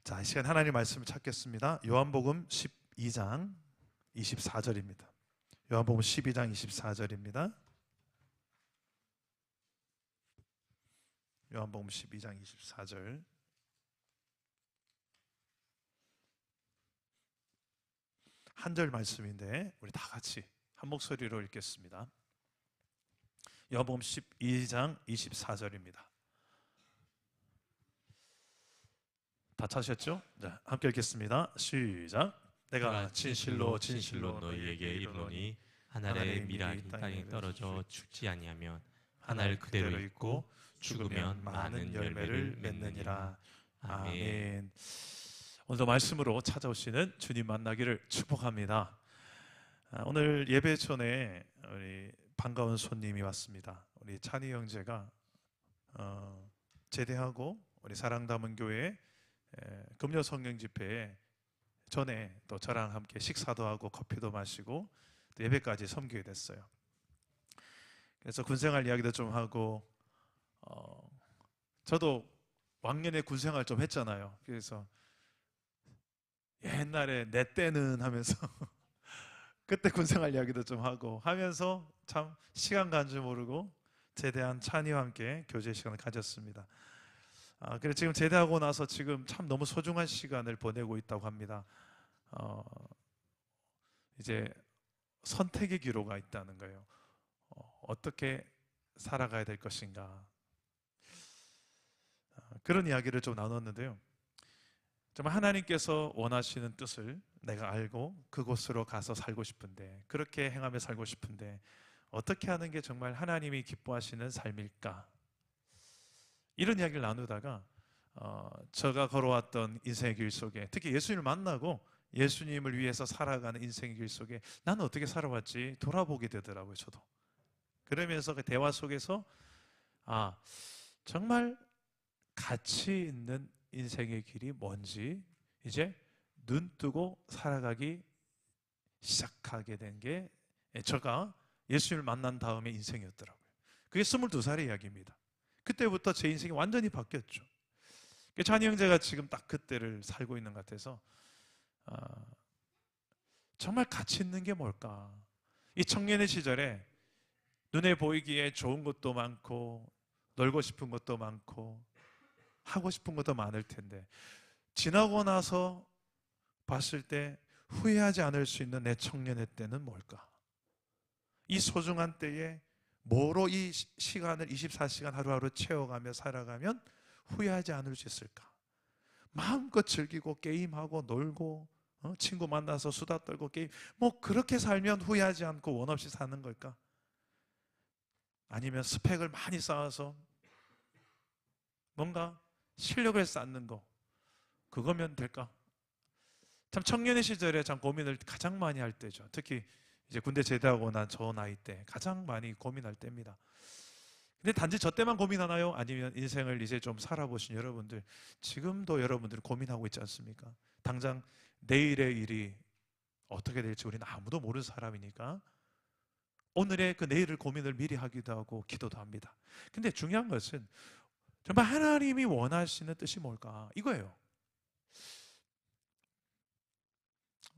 자, 이 시간 하나님 말씀을 찾겠습니다. 요한복음 12장 24절입니다. 요한복음 12장 24절입니다. 요한복음 12장 24절. 한 절 말씀인데 우리 다 같이 한 목소리로 읽겠습니다. 요한복음 12장 24절입니다. 다 찾으셨죠? 자, 함께 읽겠습니다. 시작. 내가 진실로 진실로 너희에게 이르노니 한 알의 밀알이 땅에 떨어져 죽지 아니하면 한 알 그대로 있고 죽으면 많은 열매를 맺느니라. 아멘. 오늘도 말씀으로 찾아오시는 주님 만나기를 축복합니다. 오늘 예배 전에 우리 반가운 손님이 왔습니다. 우리 찬희 형제가 제대하고 우리 사랑담은 교회 금요 성령 집회에 전에 또 저랑 함께 식사도 하고 커피도 마시고 또 예배까지 섬기게 됐어요. 그래서 군생활 이야기도 좀 하고 저도 왕년에 군생활 좀 했잖아요. 그래서 옛날에 내 때는 하면서 그때 군생활 이야기도 좀 하고 하면서 참 시간 간 줄 모르고 제대한 찬이와 함께 교제 시간을 가졌습니다. 그래서 지금 제대하고 나서 지금 참 너무 소중한 시간을 보내고 있다고 합니다. 이제 선택의 기로가 있다는 거예요. 어떻게 살아가야 될 것인가, 그런 이야기를 좀 나눴는데요. 정말 하나님께서 원하시는 뜻을 내가 알고 그곳으로 가서 살고 싶은데, 그렇게 행하며 살고 싶은데 어떻게 하는 게 정말 하나님이 기뻐하시는 삶일까, 이런 이야기를 나누다가 제가 걸어왔던 인생의 길 속에, 특히 예수님을 만나고 예수님을 위해서 살아가는 인생의 길 속에 나는 어떻게 살아왔지 돌아보게 되더라고요. 저도 그러면서 그 대화 속에서 정말 가치 있는 인생의 길이 뭔지 이제 눈 뜨고 살아가기 시작하게 된 게 제가 예수님을 만난 다음의 인생이었더라고요. 그게 22살의 이야기입니다. 그때부터 제 인생이 완전히 바뀌었죠. 찬이 형제가 지금 딱 그때를 살고 있는 것 같아서 정말 가치 있는 게 뭘까? 이 청년의 시절에 눈에 보이기에 좋은 것도 많고 놀고 싶은 것도 많고 하고 싶은 것도 많을 텐데, 지나고 나서 봤을 때 후회하지 않을 수 있는 내 청년의 때는 뭘까? 이 소중한 때에 뭐로 이 시간을 24시간 하루하루 채워가며 살아가면 후회하지 않을 수 있을까? 마음껏 즐기고 게임하고 놀고 친구 만나서 수다 떨고 게임, 그렇게 살면 후회하지 않고 원 없이 사는 걸까? 아니면 스펙을 많이 쌓아서 뭔가 실력을 쌓는 거, 그거면 될까? 참 청년의 시절에 참 고민을 가장 많이 할 때죠. 특히 이제 군대 제대하고 난 저 나이 때 가장 많이 고민할 때입니다. 근데 단지 저 때만 고민하나요? 아니면 인생을 이제 좀 살아보신 여러분들, 지금도 여러분들이 고민하고 있지 않습니까? 당장 내일의 일이 어떻게 될지 우리는 아무도 모르는 사람이니까 오늘의 그 내일을 고민을 미리 하기도 하고 기도도 합니다. 근데 중요한 것은 정말 하나님이 원하시는 뜻이 뭘까? 이거예요.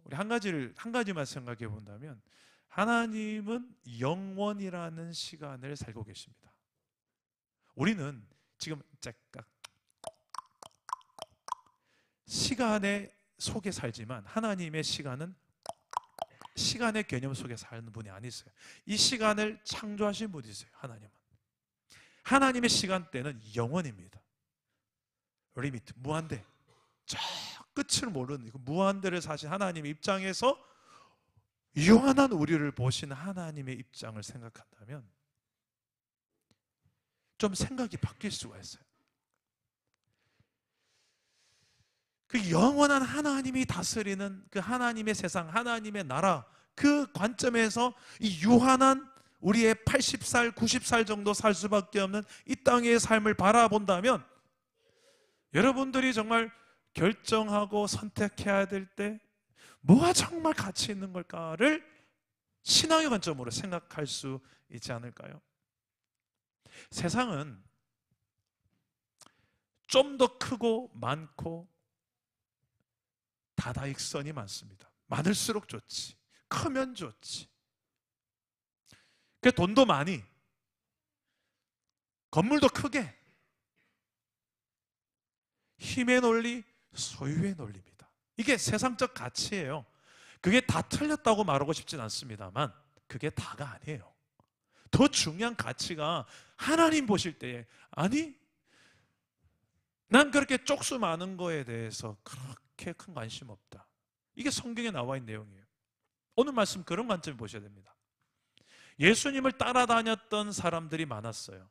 우리 한 가지만 생각해 본다면, 하나님은 영원이라는 시간을 살고 계십니다. 우리는 지금 시간의 속에 살지만 하나님의 시간은 시간의 개념 속에 사는 분이 아니세요. 이 시간을 창조하신 분이세요. 하나님은. 하나님의 시간대는 영원입니다. 리미트, 무한대. 저 끝을 모르는 무한대를 사신 하나님의 입장에서 유한한 우리를 보시는 하나님의 입장을 생각한다면 좀 생각이 바뀔 수가 있어요. 그 영원한 하나님이 다스리는 그 하나님의 세상, 하나님의 나라, 그 관점에서 이 유한한 우리의 80살, 90살 정도 살 수밖에 없는 이 땅의 삶을 바라본다면, 여러분들이 정말 결정하고 선택해야 될 때 뭐가 정말 가치 있는 걸까를 신앙의 관점으로 생각할 수 있지 않을까요? 세상은 좀 더 크고 많고 다다익선이 많습니다. 많을수록 좋지, 크면 좋지. 그 돈도 많이, 건물도 크게. 힘의 논리, 소유의 논리입니다. 이게 세상적 가치예요. 그게 다 틀렸다고 말하고 싶진 않습니다만 그게 다가 아니에요. 더 중요한 가치가 하나님 보실 때에, 아니 난 그렇게 쪽수 많은 거에 대해서 그렇게 큰 관심 없다. 이게 성경에 나와 있는 내용이에요. 오늘 말씀 그런 관점을 보셔야 됩니다. 예수님을 따라다녔던 사람들이 많았어요.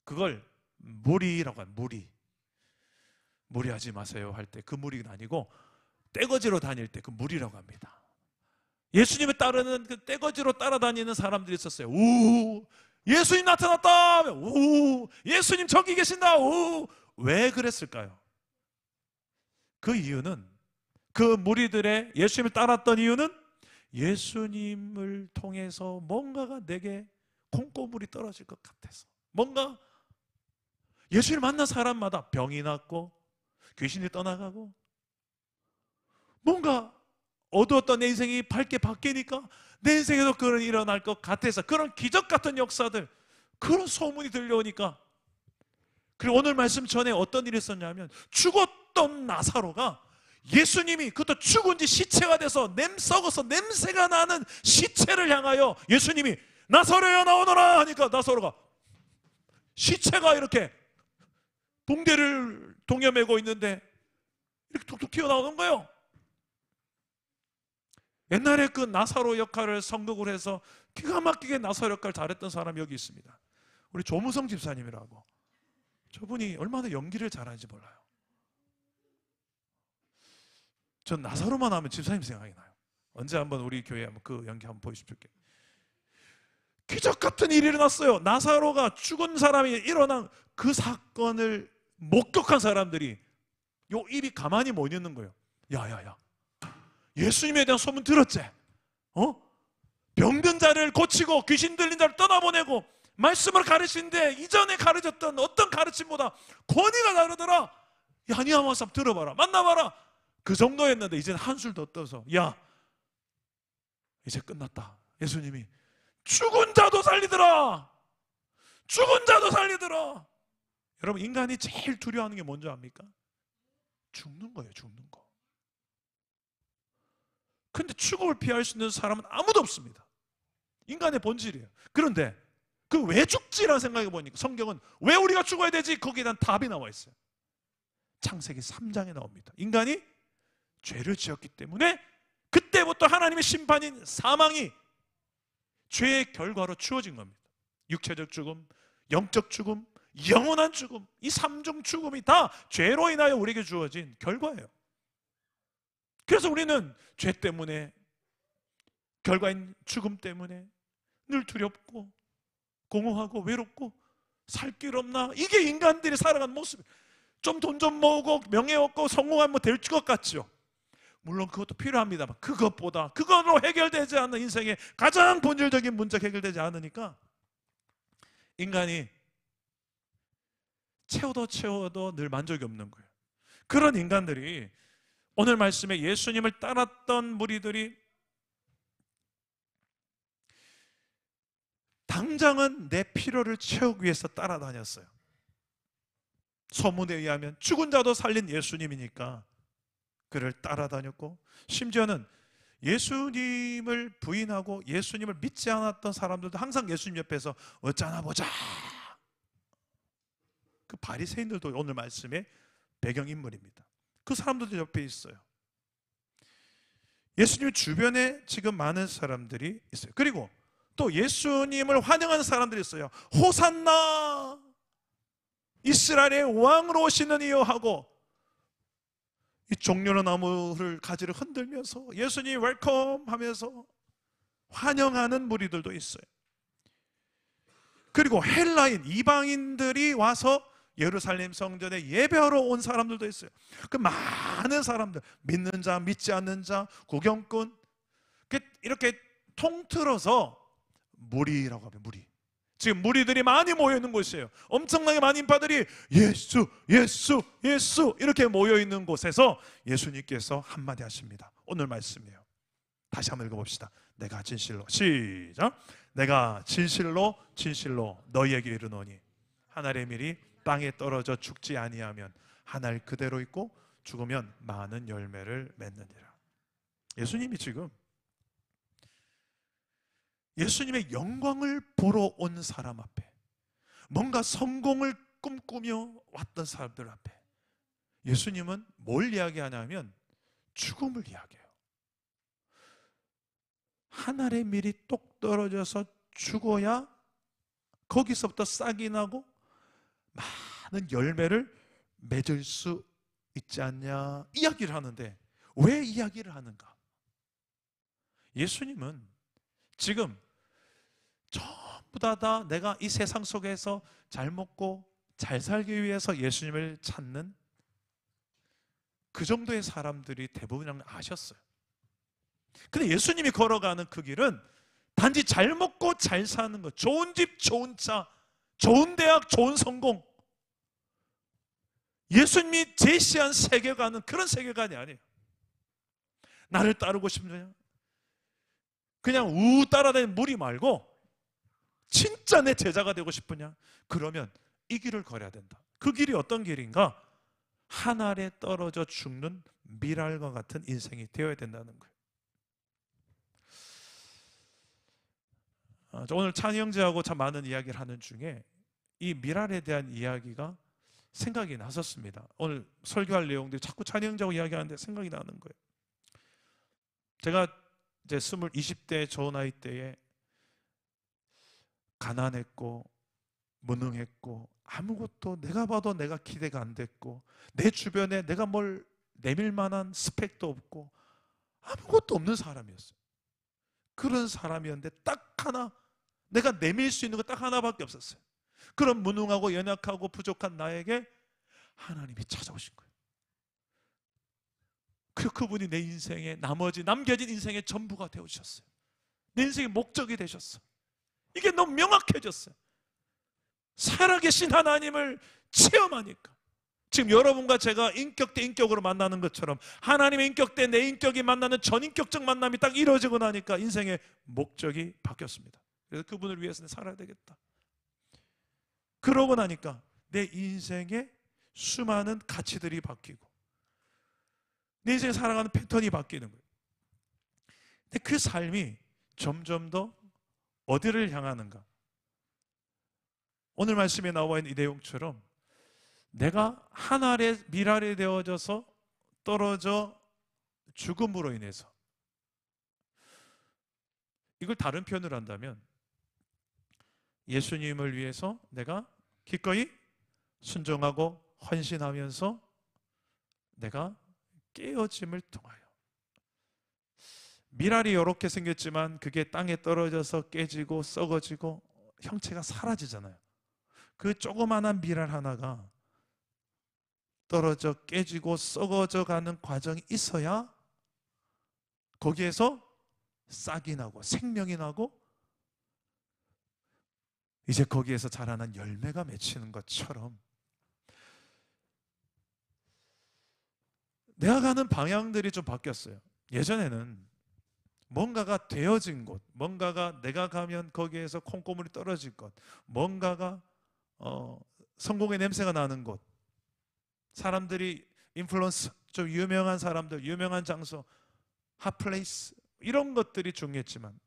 그걸 무리라고 해요. 무리하지 마세요 할 때 그 무리가 아니고 떼거지로 다닐 때 그 무리라고 합니다. 예수님을 따르는 그 떼거지로 따라다니는 사람들이 있었어요. 우, 예수님 나타났다. 우, 예수님 저기 계신다. 우. 왜 그랬을까요? 그 이유는, 그 무리들의 예수님을 따랐던 이유는 예수님을 통해서 뭔가가 내게 콩고물이 떨어질 것 같아서, 뭔가 예수님을 만난 사람마다 병이 낫고 귀신이 떠나가고 뭔가 어두웠던 내 인생이 밝게 바뀌니까 내 인생에도 그런 일이 일어날 것 같아서, 그런 기적 같은 역사들, 그런 소문이 들려오니까. 그리고 오늘 말씀 전에 어떤 일이 있었냐면, 죽었던 나사로가 예수님이, 그것도 죽은 지 시체가 돼서 썩어서 냄새가 나는 시체를 향하여 예수님이 나사로야 나오너라 하니까 나사로가, 시체가 이렇게 붕대를 동여매고 있는데 이렇게 툭툭 튀어나오는 거예요. 옛날에 그 나사로 역할을 선곡을 해서 기가 막히게 나사로 역할을 잘했던 사람이 여기 있습니다. 우리 조무성 집사님이라고. 저분이 얼마나 연기를 잘하는지 몰라요. 전 나사로만 하면 집사님 생각이 나요. 언제 한번 우리 교회에 한번 그 연기 한번 보여주십시오. 기적 같은 일이 일어났어요. 나사로가 죽은 사람이 일어난 그 사건을 목격한 사람들이 요 입이 가만히 못 있는 거예요. 야야야, 예수님에 대한 소문 들었지? 병든 자를 고치고 귀신 들린 자를 떠나보내고 말씀을 가르치는데 이전에 가르쳤던 어떤 가르침보다 권위가 다르더라. 야, 니 한번 들어봐라, 만나봐라. 그 정도였는데 이제는 한술 더 떠서, 야, 이제 끝났다. 예수님이 죽은 자도 살리더라. 죽은 자도 살리더라. 여러분, 인간이 제일 두려워하는 게 뭔지 압니까? 죽는 거예요, 죽는 거. 근데 죽음을 피할 수 있는 사람은 아무도 없습니다. 인간의 본질이에요. 그런데 그 왜 죽지라는 생각해 보니까 성경은 왜 우리가 죽어야 되지? 거기에 대한 답이 나와 있어요. 창세기 3장에 나옵니다. 인간이 죄를 지었기 때문에 그때부터 하나님의 심판인 사망이 죄의 결과로 주어진 겁니다. 육체적 죽음, 영적 죽음, 영원한 죽음, 이 3종 죽음이 다 죄로 인하여 우리에게 주어진 결과예요. 그래서 우리는 죄 때문에, 결과인 죽음 때문에 늘 두렵고 공허하고 외롭고 살 길 없나? 이게 인간들이 살아가는 모습이에요. 좀 돈 좀 모으고 명예 얻고 성공하면 될 것 같죠. 물론 그것도 필요합니다만 그것보다, 그걸로 해결되지 않는 인생의 가장 본질적인 문제가 해결되지 않으니까 인간이 채워도 늘 만족이 없는 거예요. 그런 인간들이 오늘 말씀에 예수님을 따랐던 무리들이 당장은 내 필요를 채우기 위해서 따라다녔어요. 소문에 의하면 죽은 자도 살린 예수님이니까 그를 따라다녔고, 심지어는 예수님을 부인하고 예수님을 믿지 않았던 사람들도 항상 예수님 옆에서 어쩌나 보자. 그 바리새인들도 오늘 말씀의 배경인물입니다. 그 사람들도 옆에 있어요. 예수님 주변에 지금 많은 사람들이 있어요. 그리고 또 예수님을 환영하는 사람들이 있어요. 호산나, 이스라엘의 왕으로 오시는 이여 하고 이 종려는 나무를 가지를 흔들면서 예수님 웰컴 하면서 환영하는 무리들도 있어요. 그리고 헬라인, 이방인들이 와서 예루살렘 성전에 예배하러 온 사람들도 있어요. 그 많은 사람들, 믿는 자, 믿지 않는 자, 구경꾼, 이렇게 통틀어서 무리라고 하면 무리. 지금 무리들이 많이 모여있는 곳이에요. 엄청나게 많은 인파들이 예수, 예수, 예수 이렇게 모여있는 곳에서 예수님께서 한마디 하십니다. 오늘 말씀이에요. 다시 한번 읽어봅시다. 내가 진실로, 시작. 내가 진실로 진실로 너희에게 이르노니 한 알의 밀이 땅에 떨어져 죽지 아니하면 한 알 그대로 있고 죽으면 많은 열매를 맺느니라. 예수님이 지금 예수님의 영광을 보러 온 사람 앞에, 뭔가 성공을 꿈꾸며 왔던 사람들 앞에 예수님은 뭘 이야기하냐면 죽음을 이야기해요. 한 알의 밀이 똑 떨어져서 죽어야 거기서부터 싹이 나고 많은 열매를 맺을 수 있지 않냐 이야기를 하는데, 왜 이야기를 하는가? 예수님은 지금 전부 다 내가 이 세상 속에서 잘 먹고 잘 살기 위해서 예수님을 찾는 그 정도의 사람들이 대부분이라는 걸 아셨어요. 근데 예수님이 걸어가는 그 길은 단지 잘 먹고 잘 사는 것, 좋은 집, 좋은 차, 좋은 대학, 좋은 성공, 예수님이 제시한 세계관은 그런 세계관이 아니에요. 나를 따르고 싶느냐? 그냥 따라다니는 무리 말고 진짜 내 제자가 되고 싶으냐? 그러면 이 길을 걸어야 된다. 그 길이 어떤 길인가? 한 알에 떨어져 죽는 밀알과 같은 인생이 되어야 된다는 거예요. 오늘 찬이 형제하고 참 많은 이야기를 하는 중에 이 밀알에 대한 이야기가 생각이 났었습니다. 오늘 설교할 내용들이 자꾸 찬이 형제하고 이야기하는데 생각이 나는 거예요. 제가 이제 20대 저 나이 때에 가난했고 무능했고 아무것도 내가 봐도 내가 기대가 안 됐고 내 주변에 내가 뭘 내밀 만한 스펙도 없고 아무것도 없는 사람이었어요. 그런 사람이었는데 딱 하나, 내가 내밀 수 있는 거 딱 하나밖에 없었어요. 그런 무능하고 연약하고 부족한 나에게 하나님이 찾아오신 거예요. 그리고 그분이 내 인생의 나머지 남겨진 인생의 전부가 되어주셨어요. 내 인생의 목적이 되셨어요. 이게 너무 명확해졌어요. 살아계신 하나님을 체험하니까. 지금 여러분과 제가 인격 대 인격으로 만나는 것처럼 하나님의 인격 대 내 인격이 만나는 전인격적 만남이 딱 이루어지고 나니까 인생의 목적이 바뀌었습니다. 그래서 그분을 위해서는 살아야 되겠다. 그러고 나니까 내 인생의 수많은 가치들이 바뀌고 내 인생에 살아가는 패턴이 바뀌는 거예요. 근데 그 삶이 점점 더 어디를 향하는가? 오늘 말씀에 나와 있는 이 내용처럼 내가 한 알의 밀알이 되어져서 떨어져 죽음으로 인해서, 이걸 다른 표현을 한다면 예수님을 위해서 내가 기꺼이 순종하고 헌신하면서 내가 깨어짐을 통하여, 밀알이 이렇게 생겼지만 그게 땅에 떨어져서 깨지고 썩어지고 형체가 사라지잖아요. 그 조그마한 밀알 하나가 떨어져 깨지고 썩어져 가는 과정이 있어야 거기에서 싹이 나고 생명이 나고 이제 거기에서 자라난 열매가 맺히는 것처럼 내가 가는 방향들이 좀 바뀌었어요. 예전에는 뭔가가 되어진 곳, 뭔가가 내가 가면 거기에서 콩고물이 떨어질 것, 뭔가가 성공의 냄새가 나는 곳, 사람들이 인플루언스, 좀 유명한 사람들, 유명한 장소, 핫플레이스 이런 것들이 중요했지만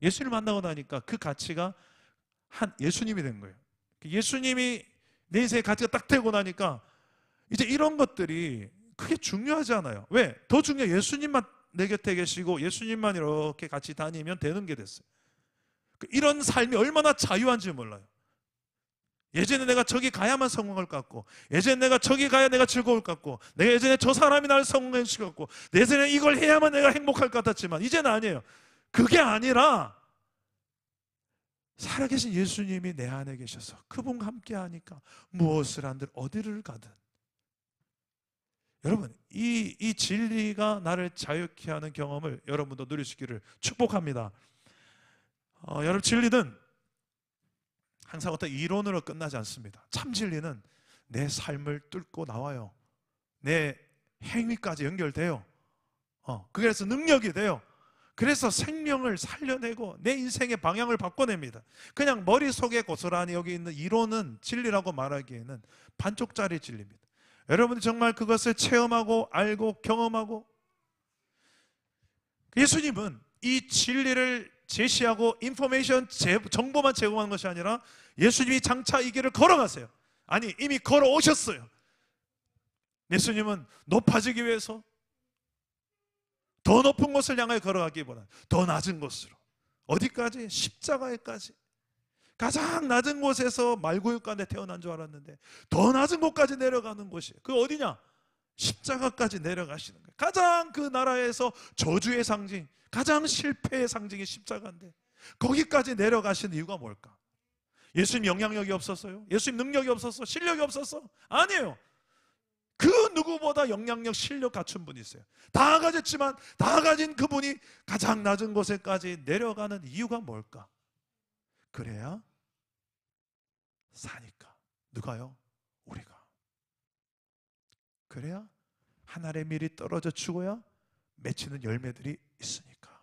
예수님을 만나고 나니까 그 가치가 한 예수님이 된 거예요. 예수님이 내 인생의 가치가 딱 되고 나니까 이제 이런 것들이 크게 중요하지 않아요. 왜? 더 중요해. 예수님만 내 곁에 계시고 예수님만 이렇게 같이 다니면 되는 게 됐어요. 이런 삶이 얼마나 자유한지 몰라요. 예전에 내가 저기 가야만 성공할 것 같고, 예전에 내가 저기 가야 내가 즐거울 것 같고, 내가 예전에 저 사람이 나를 성공시킬 것 같고, 예전에 이걸 해야만 내가 행복할 것 같았지만 이제는 아니에요. 그게 아니라 살아계신 예수님이 내 안에 계셔서 그분과 함께 하니까 무엇을 한들 어디를 가든, 여러분 이 진리가 나를 자유케 하는 경험을 여러분도 누리시기를 축복합니다. 여러분 진리는 항상 어떤 이론으로 끝나지 않습니다. 참 진리는 내 삶을 뚫고 나와요. 내 행위까지 연결돼요. 그래서 능력이 돼요. 그래서 생명을 살려내고 내 인생의 방향을 바꿔냅니다. 그냥 머릿속에 고스란히 여기 있는 이론은 진리라고 말하기에는 반쪽짜리 진리입니다. 여러분이 정말 그것을 체험하고 알고 경험하고, 예수님은 이 진리를 제시하고 정보만 제공하는 것이 아니라 예수님이 장차 이 길을 걸어가세요. 아니, 이미 걸어오셨어요. 예수님은 높아지기 위해서 더 높은 곳을 향해 걸어가기보다 더 낮은 곳으로, 어디까지? 십자가에까지. 가장 낮은 곳에서 말구육간에 태어난 줄 알았는데 더 낮은 곳까지 내려가는 곳이에요. 그 어디냐? 십자가까지 내려가시는 거예요. 가장 그 나라에서 저주의 상징, 가장 실패의 상징이 십자가인데 거기까지 내려가시는 이유가 뭘까? 예수님 영향력이 없었어요? 예수님 능력이 없었어? 실력이 없었어? 아니에요. 그 누구보다 영향력, 실력 갖춘 분이 있어요. 다 가졌지만 다 가진 그분이 가장 낮은 곳에까지 내려가는 이유가 뭘까? 그래야 사니까. 누가요? 우리가. 그래야 한 알의 밀이 떨어져 죽어야 맺히는 열매들이 있으니까.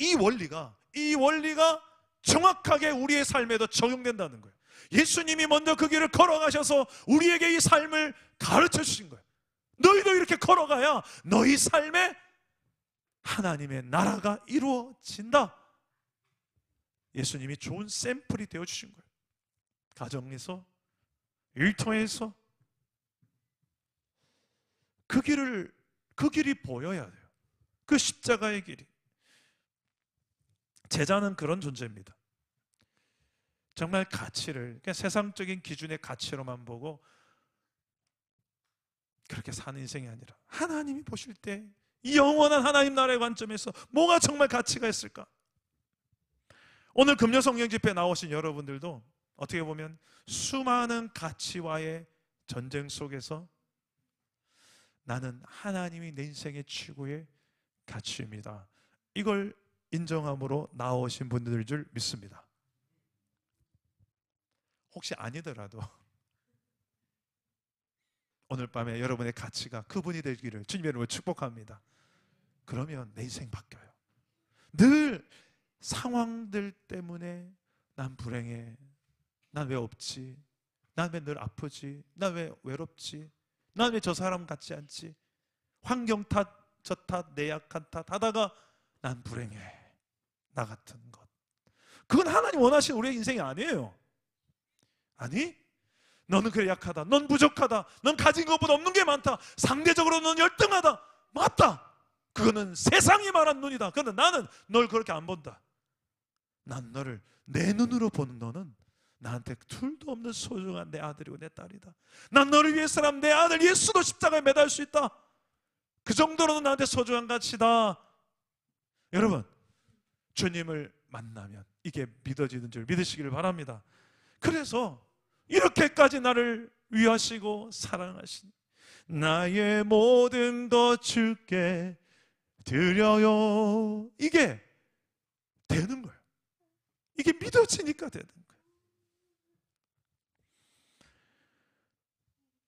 이 원리가 정확하게 우리의 삶에도 적용된다는 거예요. 예수님이 먼저 그 길을 걸어가셔서 우리에게 이 삶을 가르쳐 주신 거예요. 너희도 이렇게 걸어가야 너희 삶에 하나님의 나라가 이루어진다. 예수님이 좋은 샘플이 되어주신 거예요. 가정에서, 일터에서 그 길이 보여야 돼요. 그 십자가의 길이. 제자는 그런 존재입니다. 정말 가치를 그냥 세상적인 기준의 가치로만 보고 그렇게 사는 인생이 아니라 하나님이 보실 때 이 영원한 하나님 나라의 관점에서 뭐가 정말 가치가 있을까? 오늘 금요 성령 집회에 나오신 여러분들도 어떻게 보면 수많은 가치와의 전쟁 속에서 나는 하나님이 내 인생의 최고의 가치입니다, 이걸 인정함으로 나오신 분들일 줄 믿습니다. 혹시 아니더라도 오늘 밤에 여러분의 가치가 그분이 되기를 주님의 이름으로 축복합니다. 그러면 내 인생 바뀌어요. 늘 상황들 때문에 난 불행해, 난 왜 없지, 난 왜 늘 아프지, 난 왜 외롭지, 난 왜 저 사람 같지 않지, 환경 탓, 저 탓, 내 약한 탓 하다가 난 불행해, 나 같은 것. 그건 하나님 원하시는 우리의 인생이 아니에요. 아니, 너는 그래 약하다, 넌 부족하다, 넌 가진 것보다 없는 게 많다, 상대적으로 넌 열등하다. 맞다. 그거는 세상이 말한 눈이다. 그런데 나는 널 그렇게 안 본다. 난 너를 내 눈으로 보는 너는 나한테 둘도 없는 소중한 내 아들이고 내 딸이다. 난 너를 위해서라면 내 아들 예수도 십자가에 매달 수 있다. 그 정도로는 나한테 소중한 가치다. 여러분, 주님을 만나면 이게 믿어지는 줄 믿으시기를 바랍니다. 그래서 이렇게까지 나를 위하시고 사랑하신 나의 모든 것 주께 드려요, 이게 되는 거예요. 이게 믿어지니까 되는 거예요.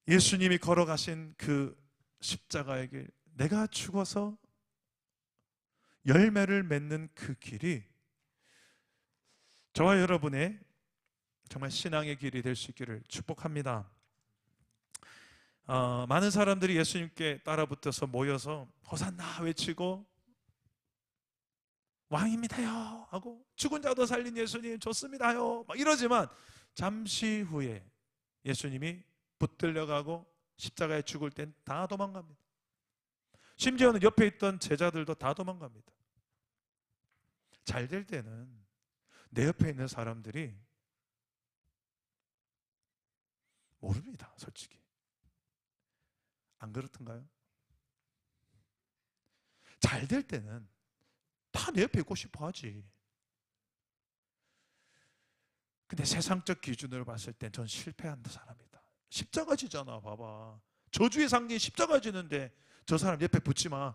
예수님이 걸어가신 그 십자가의 길, 내가 죽어서 열매를 맺는 그 길이 저와 여러분의 정말 신앙의 길이 될 수 있기를 축복합니다. 많은 사람들이 예수님께 따라붙어서 모여서 호산나 외치고 왕입니다요 하고 죽은 자도 살린 예수님 좋습니다요 막 이러지만 잠시 후에 예수님이 붙들려가고 십자가에 죽을 땐 다 도망갑니다. 심지어는 옆에 있던 제자들도 다 도망갑니다. 잘 될 때는 내 옆에 있는 사람들이 모릅니다, 솔직히. 안 그렇던가요? 잘 될 때는 다 내 옆에 있고 싶어 하지. 근데 세상적 기준으로 봤을 땐 전 실패한 사람이다. 십자가 지잖아, 봐봐. 저주의 상징이 십자가 지는데 저 사람 옆에 붙지 마.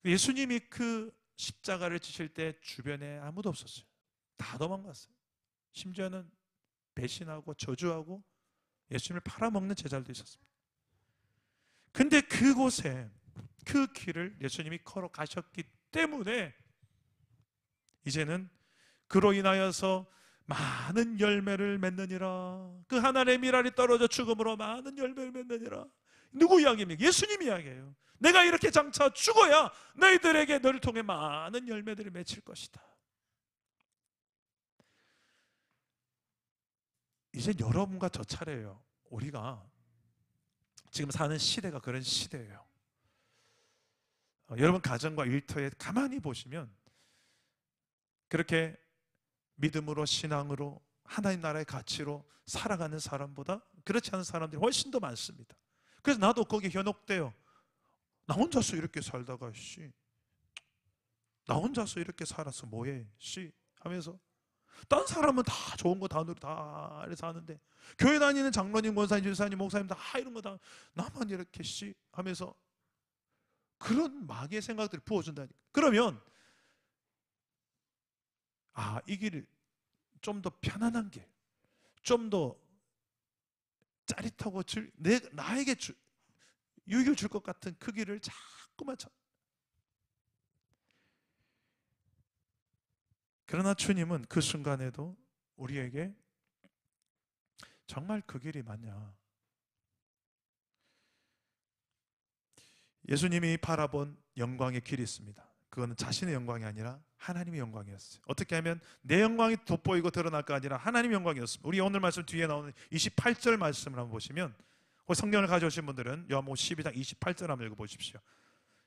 예수님이 그 십자가를 지실 때 주변에 아무도 없었어요. 다 도망갔어요. 심지어는 배신하고 저주하고 예수님을 팔아먹는 제자들도 있었습니다. 근데 그곳에 그 길을 예수님이 걸어가셨기 때문에 이제는 그로 인하여서 많은 열매를 맺느니라. 그 하나님의 미랄이 떨어져 죽음으로 많은 열매를 맺느니라. 누구 이야기입니까? 예수님 이야기예요. 내가 이렇게 장차 죽어야 너희들에게 너를 통해 많은 열매들을 맺힐 것이다. 이제 여러분과 저 차례예요. 우리가 지금 사는 시대가 그런 시대예요. 여러분 가정과 일터에 가만히 보시면 그렇게 믿음으로 신앙으로 하나님 나라의 가치로 살아가는 사람보다 그렇지 않은 사람들이 훨씬 더 많습니다. 그래서 나도 거기에 현혹돼요. 나 혼자서 이렇게 살다가 나 혼자서 이렇게 살아서 뭐해 하면서 딴 사람은 다 좋은 거 다 누리고 다 이래서 하는데 교회 다니는 장로님, 권사님, 집사님, 목사님 다 이런 거 다 나만 이렇게 하면서 그런 마귀의 생각들을 부어준다니까. 그러면 이 길을 좀 더 편안한 길, 좀 더 짜릿하고 나에게 유익을 줄 것 같은 그 길을 자꾸만 그러나 주님은 그 순간에도 우리에게 정말 그 길이 맞냐? 예수님이 바라본 영광의 길이 있습니다. 그거는 자신의 영광이 아니라 하나님의 영광이었어요. 어떻게 하면 내 영광이 돋보이고 드러날까 아니라 하나님의 영광이었습니다. 우리 오늘 말씀 뒤에 나오는 28절 말씀을 한번 보시면, 성경을 가져오신 분들은 요한복음 12장 28절 한번 읽어보십시오.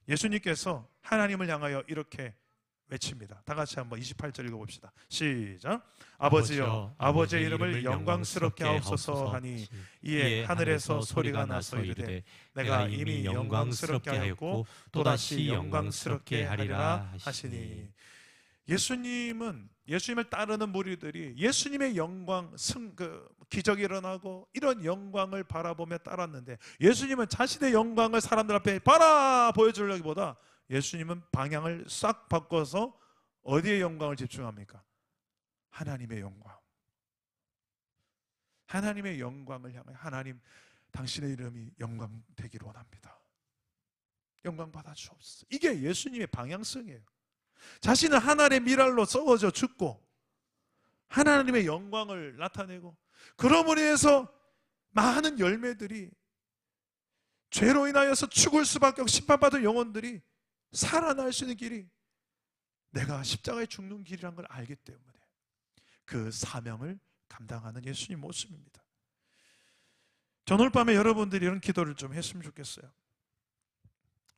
예수님께서 하나님을 향하여 이렇게 외칩니다. 다 같이 한번 28절 읽어봅시다. 시작. 아버지여, 아버지의 이름을 영광스럽게 하옵소서 하니 이에 하늘에서 소리가 나서 이르되 내가 이미 영광스럽게 하였고 또다시 영광스럽게 하리라 하시니. 예수님을 따르는 무리들이 예수님의 영광, 기적이 일어나고 이런 영광을 바라보며 따랐는데, 예수님은 자신의 영광을 사람들 앞에 보여주려기보다 예수님은 방향을 싹 바꿔서 어디에 영광을 집중합니까? 하나님의 영광. 하나님의 영광을 향해 하나님, 당신의 이름이 영광되기를 원합니다. 영광 받아 주옵소서. 이게 예수님의 방향성이에요. 자신은 하나님의 미랄로 썩어져 죽고 하나님의 영광을 나타내고, 그러므로 해서 많은 열매들이, 죄로 인하여서 죽을 수밖에 없고 심판받은 영혼들이 살아날 수 있는 길이 내가 십자가에 죽는 길이란 걸 알기 때문에 그 사명을 감당하는 예수님 모습입니다. 전 오늘 밤에 여러분들이 이런 기도를 좀 했으면 좋겠어요.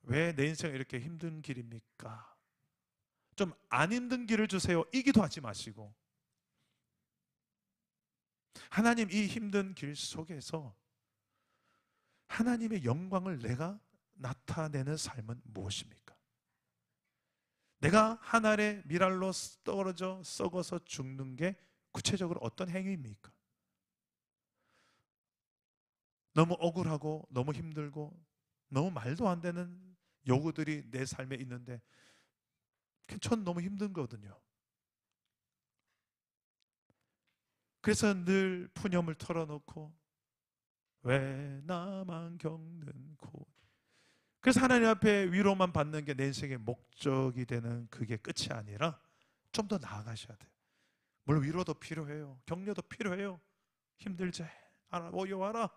왜 내 인생이 이렇게 힘든 길입니까? 좀 안 힘든 길을 주세요, 이 기도하지 마시고, 하나님, 이 힘든 길 속에서 하나님의 영광을 내가 나타내는 삶은 무엇입니까? 내가 하늘의 미랄로 떨어져 썩어서 죽는 게 구체적으로 어떤 행위입니까? 너무 억울하고 너무 힘들고 너무 말도 안 되는 요구들이 내 삶에 있는데 전 너무 힘든 거거든요. 그래서 늘 푸념을 털어놓고 왜 나만 겪는 고, 그래서 하나님 앞에 위로만 받는 게 내 인생의 목적이 되는, 그게 끝이 아니라 좀 더 나아가셔야 돼요. 물론 위로도 필요해요. 격려도 필요해요. 힘들지? 모여와라.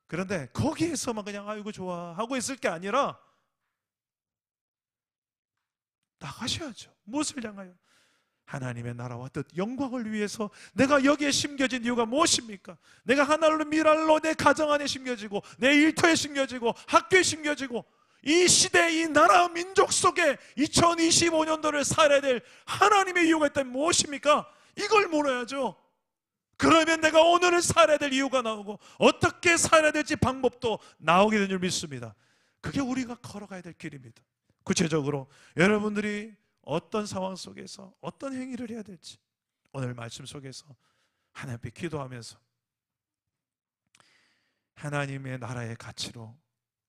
그런데 거기에서만 그냥 아이고 좋아 하고 있을 게 아니라 나가셔야죠. 무엇을 향하여? 하나님의 나라와 뜻, 영광을 위해서 내가 여기에 심겨진 이유가 무엇입니까? 내가 하나로 미랄로 내 가정 안에 심겨지고 내 일터에 심겨지고 학교에 심겨지고 이 시대, 이 나라, 민족 속에 2025년도를 살아야 될 하나님의 이유가 있다면 무엇입니까? 이걸 물어야죠. 그러면 내가 오늘을 살아야 될 이유가 나오고 어떻게 살아야 될지 방법도 나오게 된 줄 믿습니다. 그게 우리가 걸어가야 될 길입니다. 구체적으로 여러분들이 어떤 상황 속에서 어떤 행위를 해야 될지 오늘 말씀 속에서 하나님 앞에 기도하면서 하나님의 나라의 가치로,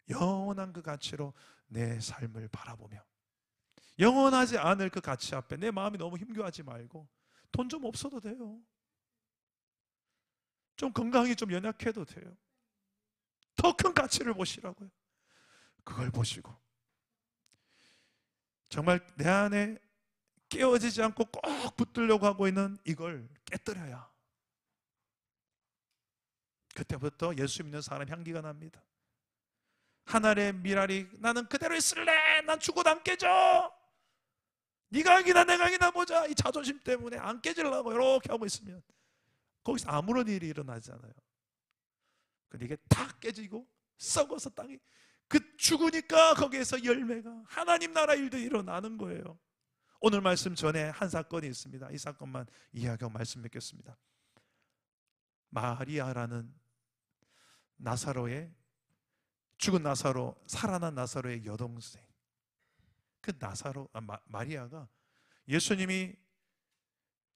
영원한 그 가치로 내 삶을 바라보며 영원하지 않을 그 가치 앞에 내 마음이 너무 힘겨워하지 말고 돈 좀 없어도 돼요. 좀 건강이 좀 연약해도 돼요. 더 큰 가치를 보시라고요. 그걸 보시고 정말 내 안에 깨어지지 않고 꼭 붙들려고 하고 있는 이걸 깨뜨려야 그때부터 예수 믿는 사람 향기가 납니다. 하늘의 미랄이 나는 그대로 있을래. 난 죽어도 안 깨져. 네가 강이나 내가 강이나 보자. 이 자존심 때문에 안 깨지려고 이렇게 하고 있으면 거기서 아무런 일이 일어나지 않아요. 근데 이게 다 깨지고 썩어서 땅이 죽으니까 거기에서 열매가 하나님 나라 일도 일어나는 거예요. 오늘 말씀 전에 한 사건이 있습니다. 이 사건만 이야기하고 말씀 맺겠습니다. 마리아라는 나사로의 죽은 나사로, 살아난 나사로의 여동생, 그 마리아가 예수님이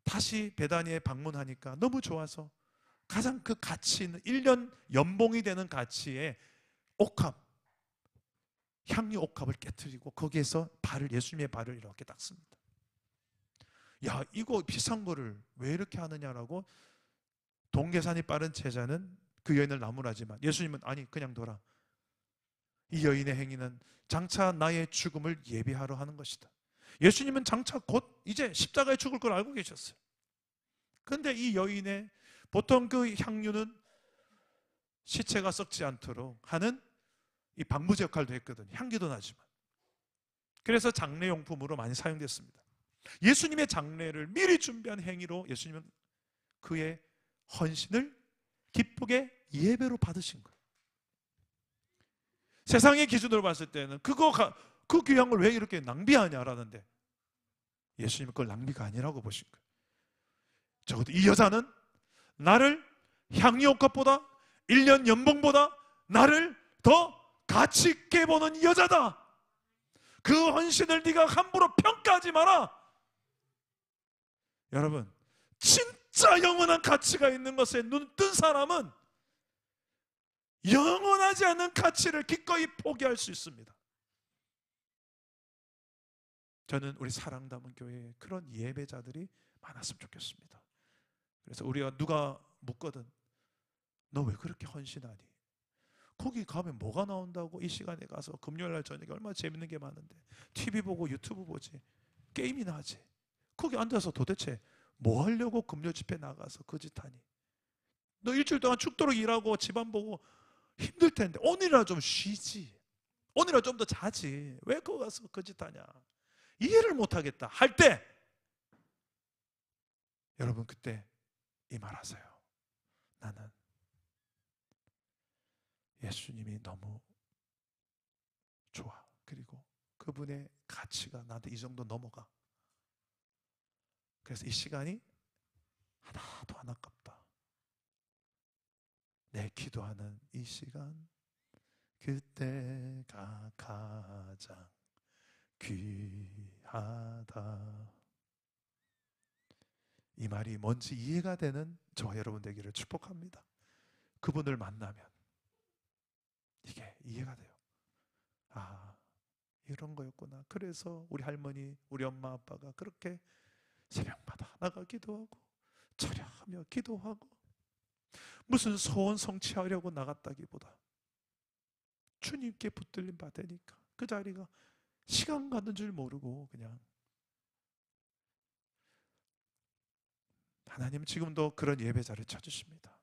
다시 베다니에 방문하니까 너무 좋아서 가장 그 가치 있는 1년 연봉이 되는 가치의 옥합, 향유 옥합을 깨뜨리고 거기에서 예수님의 발을 이렇게 닦습니다. 야, 이거 비싼 거를 왜 이렇게 하느냐라고 동계산이 빠른 제자는 그 여인을 나무라지만 예수님은 아니 그냥 둬라. 이 여인의 행위는 장차 나의 죽음을 예비하러 하는 것이다. 예수님은 장차 곧 이제 십자가에 죽을 걸 알고 계셨어요. 그런데 이 여인의 보통 그 향유는 시체가 썩지 않도록 하는 이 방부제 역할도 했거든요. 향기도 나지만. 그래서 장례용품으로 많이 사용됐습니다. 예수님의 장례를 미리 준비한 행위로 예수님은 그의 헌신을 기쁘게 예배로 받으신 거예요. 세상의 기준으로 봤을 때는 그 귀한 걸 왜 이렇게 낭비하냐라는데 예수님은 그걸 낭비가 아니라고 보신 거예요. 적어도 이 여자는 나를 향유옥합보다 1년 연봉보다 나를 더 가치 있게 보는 여자다. 그 헌신을 네가 함부로 평가하지 마라. 여러분, 진짜 영원한 가치가 있는 것에 눈 뜬 사람은 영원하지 않은 가치를 기꺼이 포기할 수 있습니다. 저는 우리 사랑담은 교회에 그런 예배자들이 많았으면 좋겠습니다. 그래서 우리가 누가 묻거든 너 왜 그렇게 헌신하니? 거기 가면 뭐가 나온다고? 이 시간에 가서 금요일날 저녁에 얼마나 재밌는 게 많은데 TV 보고 유튜브 보지 게임이나 하지. 거기 앉아서 도대체 뭐 하려고 금요 집회 나가서 그 짓 하니? 너 일주일 동안 죽도록 일하고 집안 보고 힘들 텐데 오늘이라 좀 쉬지. 오늘이라 좀 더 자지. 왜 거기 가서 그 짓 하냐? 이해를 못하겠다 할 때 여러분 그때 이 말하세요. 나는 예수님이 너무 좋아. 그리고 그분의 가치가 나한테 이 정도 넘어가. 그래서 이 시간이 하나도 안 아깝다. 내 기도하는 이 시간 그때가 가장 귀하다. 이 말이 뭔지 이해가 되는 저와 여러분 되기를 축복합니다. 그분을 만나면 이게 이해가 돼요. 아, 이런 거였구나. 그래서 우리 할머니, 우리 엄마 아빠가 그렇게 새벽마다 나가 기도하고 철야하며 기도하고 무슨 소원 성취하려고 나갔다기보다 주님께 붙들림 받으니까 그 자리가 시간 가는 줄 모르고 그냥 하나님 지금도 그런 예배자를 찾으십니다.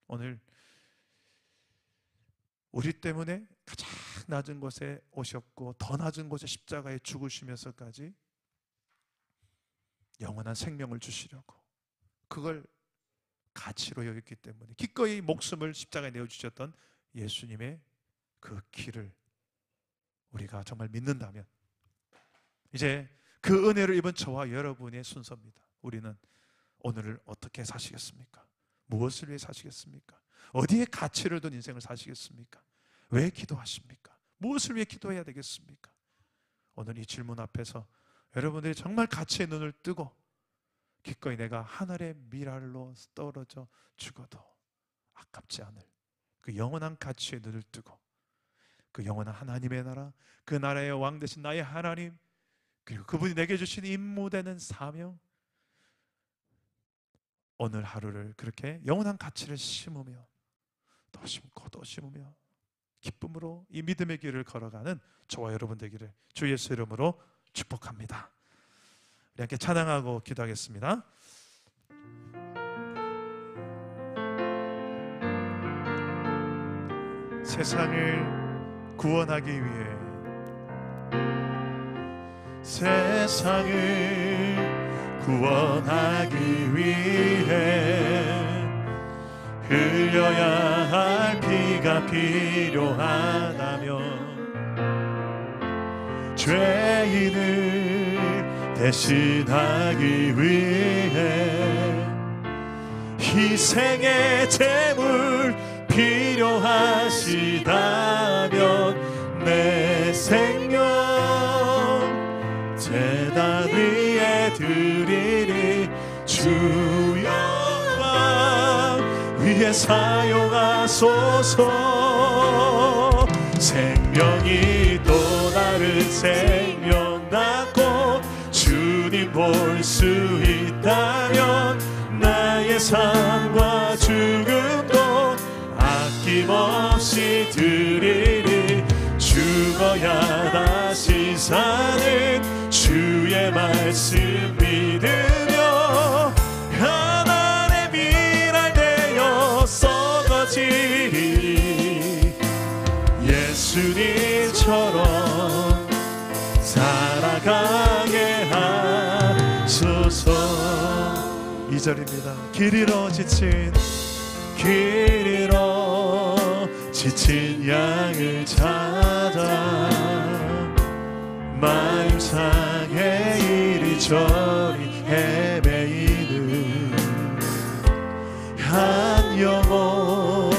오늘 우리 때문에 가장 낮은 곳에 오셨고 더 낮은 곳에 십자가에 죽으시면서까지 영원한 생명을 주시려고 그걸 가치로 여겼기 때문에 기꺼이 목숨을 십자가에 내어주셨던 예수님의 그 길을 우리가 정말 믿는다면 이제 그 은혜를 입은 저와 여러분의 순서입니다. 우리는 오늘을 어떻게 사시겠습니까? 무엇을 위해 사시겠습니까? 어디에 가치를 둔 인생을 사시겠습니까? 왜 기도하십니까? 무엇을 위해 기도해야 되겠습니까? 오늘 이 질문 앞에서 여러분들이 정말 가치의 눈을 뜨고 기꺼이 내가 하늘의 미랄로 떨어져 죽어도 아깝지 않을 그 영원한 가치의 눈을 뜨고 그 영원한 하나님의 나라, 그 나라의 왕 되신 나의 하나님, 그리고 그분이 내게 주신 임무되는 사명, 오늘 하루를 그렇게 영원한 가치를 심으며 또 심고 또 심으며 기쁨으로 이 믿음의 길을 걸어가는 저와 여러분 되기를 주 예수 이름으로 축복합니다. 우리 함께 찬양하고 기도하겠습니다. 세상을 구원하기 위해 세상을 구원하기 위해 흘려야 할 피가 필요하다면 죄인을 대신하기 위해 희생의 제물 필요하시다면 내 생명 제단 위에 드리리 주 영광 위에 사용하소서. 생명이 또 다른 생명 낳고 주님 볼 수 있다면 나의 삶과 죽음도 아낌없이 드리리. 죽어야 다시 사는 주의 말씀 믿으며 하나님의 미랄 되어 썩어지리. 예수님처럼 살아가게 하소서. 2절입니다. 길 잃어 지친 양을 찾아 마음 상해 이리저리 헤매이는 한 영혼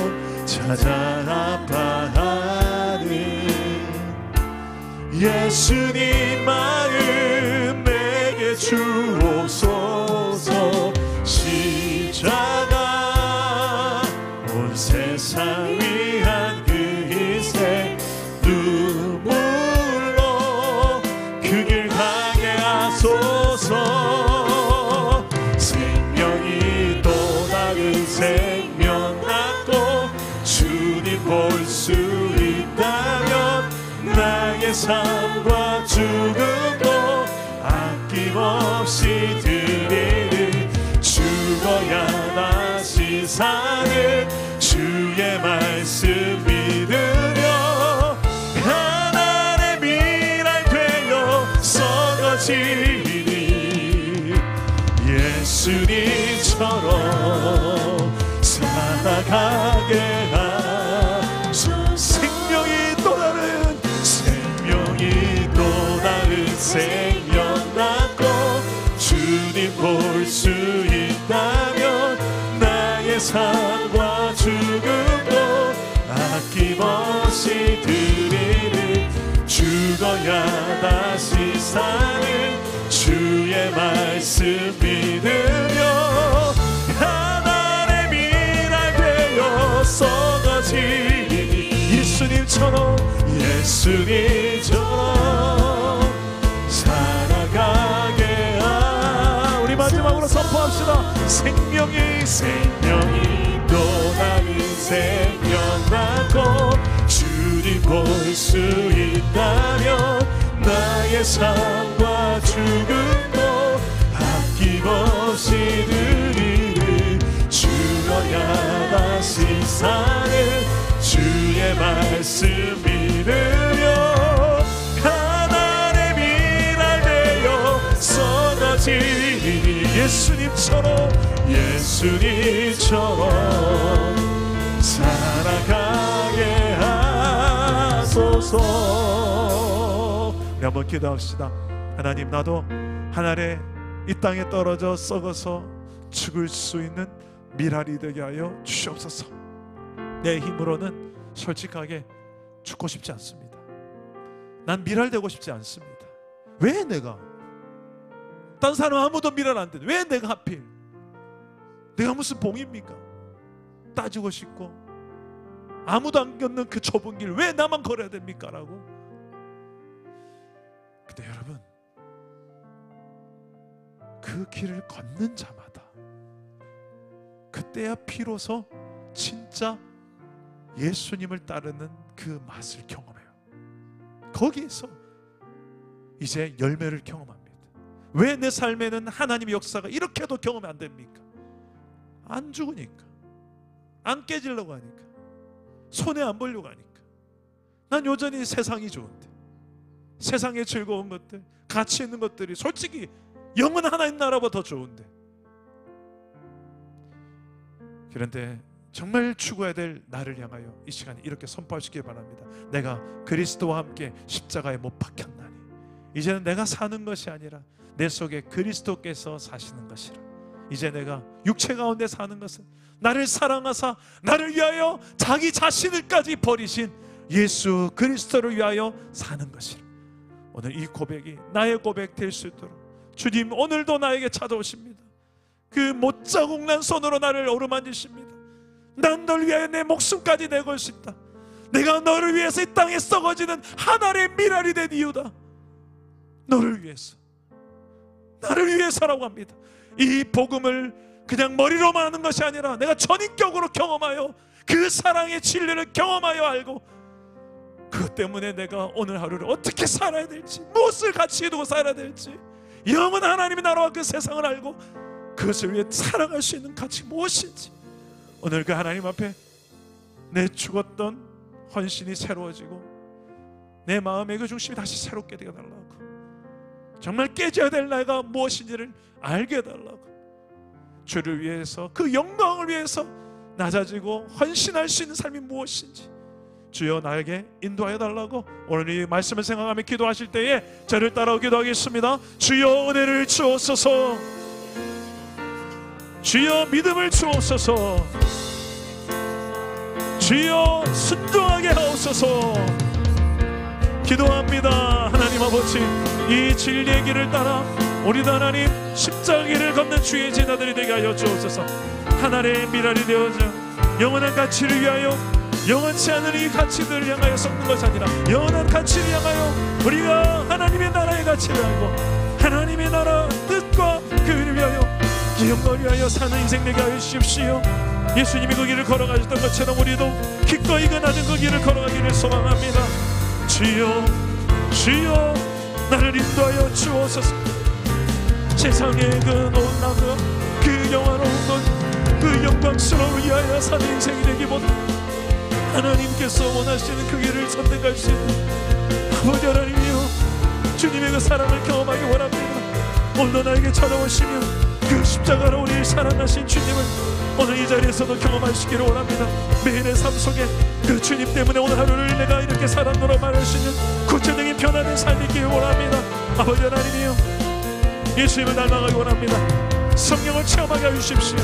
찾아 아파하는 예수님 마음 내게 주옵소서. 십자가 온 세상 위한 그 희생 눈물로 그 길 가게 하소서. 생명이 또 다른 생명 낳고 주님 볼 수 있다면 나의 삶과 죽음도 아낌없이 드리리. 죽어야 다시 사는 주의 말씀 믿으며 하나님의 미랄 되어 썩어지리. 예수님처럼 살아가게 하소서. 생명이 또 다른 생명 낳고 주님 볼 수 있다면 나의 삶과 죽음도 아낌없이 드리리. 죽어야 다시 사는 주의 말씀 믿으며 하나님의 미랄 되어 썩어지리. 예수님처럼 살아가게 우리 마지막으로 선포합시다. 생명이 또 다른 생명 낳고 주님 볼 수 있다면 나의 삶과 죽음도 아낌없이 드리리. 죽어야 다시 사는 주의 말씀 믿으며 하나님의 미랄 되어 쏟아지리. 예수님처럼 살아가게 하소서. 우리 한번 기도합시다. 하나님, 나도 하늘에 이 땅에 떨어져 썩어서 죽을 수 있는 미랄이 되게 하여 주시옵소서. 내 힘으로는 솔직하게 죽고 싶지 않습니다. 난 미랄 되고 싶지 않습니다. 왜 내가? 딴 사람 아무도 미랄 안 되는데 왜 내가 하필? 내가 무슨 봉입니까? 따지고 싶고 아무도 안 걷는 그 좁은 길 왜 나만 걸어야 됩니까? 라고. 근데 여러분, 그 길을 걷는 자마다 그때야 비로소 진짜 예수님을 따르는 그 맛을 경험해요. 거기에서 이제 열매를 경험합니다. 왜 내 삶에는 하나님의 역사가 이렇게도 경험이 안 됩니까? 안 죽으니까, 안 깨지려고 하니까, 손해 안 보려고 하니까. 난 여전히 세상이 좋은데, 세상의 즐거운 것들, 가치 있는 것들이 솔직히 영원 하나님 나라보다 더 좋은데, 그런데 정말 추구해야 될 나를 향하여 이 시간에 이렇게 선포하시기 바랍니다. 내가 그리스도와 함께 십자가에 못 박혔나니 이제는 내가 사는 것이 아니라 내 속에 그리스도께서 사시는 것이라. 이제 내가 육체 가운데 사는 것은 나를 사랑하사 나를 위하여 자기 자신을까지 버리신 예수 그리스도를 위하여 사는 것이라. 오늘 이 고백이 나의 고백 될 수 있도록 주님 오늘도 나에게 찾아오십니다. 그 못자국 난 손으로 나를 어루만지십니다. 난 널 위하여 내 목숨까지 내걸 수 있다. 내가 너를 위해서 이 땅에 썩어지는 한 알의 밀알이 된 이유다. 너를 위해서, 나를 위해서라고 합니다. 이 복음을 그냥 머리로만 하는 것이 아니라 내가 전인격으로 경험하여 그 사랑의 진리를 경험하여 알고 그것 때문에 내가 오늘 하루를 어떻게 살아야 될지, 무엇을 가치에 두고 살아야 될지, 영원한 하나님의 나라와 그 세상을 알고 그것을 위해 살아갈 수 있는 가치 무엇인지 오늘 그 하나님 앞에 내 죽었던 헌신이 새로워지고 내 마음의 그 중심이 다시 새롭게 되어달라고, 정말 깨져야 될 나가 무엇인지를 알게 해달라고, 주를 위해서 그 영광을 위해서 낮아지고 헌신할 수 있는 삶이 무엇인지 주여 나에게 인도하여 달라고 오늘 이 말씀을 생각하며 기도하실 때에 저를 따라 기도하겠습니다. 주여 은혜를 주옵소서, 주여 믿음을 주옵소서, 주여 순종하게 하옵소서. 기도합니다. 하나님 아버지, 이 진리의 길을 따라 우리도 하나님 십자가 길을 걷는 주의 제자들이 되게 하여 주옵소서. 하나님의 미랄이 되어져 영원한 가치를 위하여 영원치 않은 이 가치들을 향하여 썩는 것이 아니라 영원한 가치를 향하여 우리가 하나님의 나라의 가치를 알고 하나님의 나라 뜻과 그를 위하여 영광을 위하여 사는 인생 되게 하여 주십시오. 예수님이 그 길을 걸어가셨던 것처럼 우리도 기꺼이 그 낮은 그 길을 걸어가기를 소망합니다. 주여, 주여 나를 인도하여 주옵소서. 세상의 그 놀라운 그 영화로운 것, 그 영광스러운 위하여 사는 인생이 되기보다 하나님께서 원하시는 그 길을 선택할 수 있는 아버지 하나님이여, 주님의 그 사랑을 경험하기 원합니다. 오늘도 나에게 찾아오시며 그 십자가로 우리를 사랑하신 주님을 오늘 이 자리에서도 경험하시기를 원합니다. 매일의 삶 속에 그 주님 때문에 오늘 하루를 내가 이렇게 살았노라 말할 수 있는 구체적인 변화된 삶이 있기를 원합니다. 아버지 하나님이여, 예수님을 닮아가기 원합니다. 성령을 체험하게 해주십시오.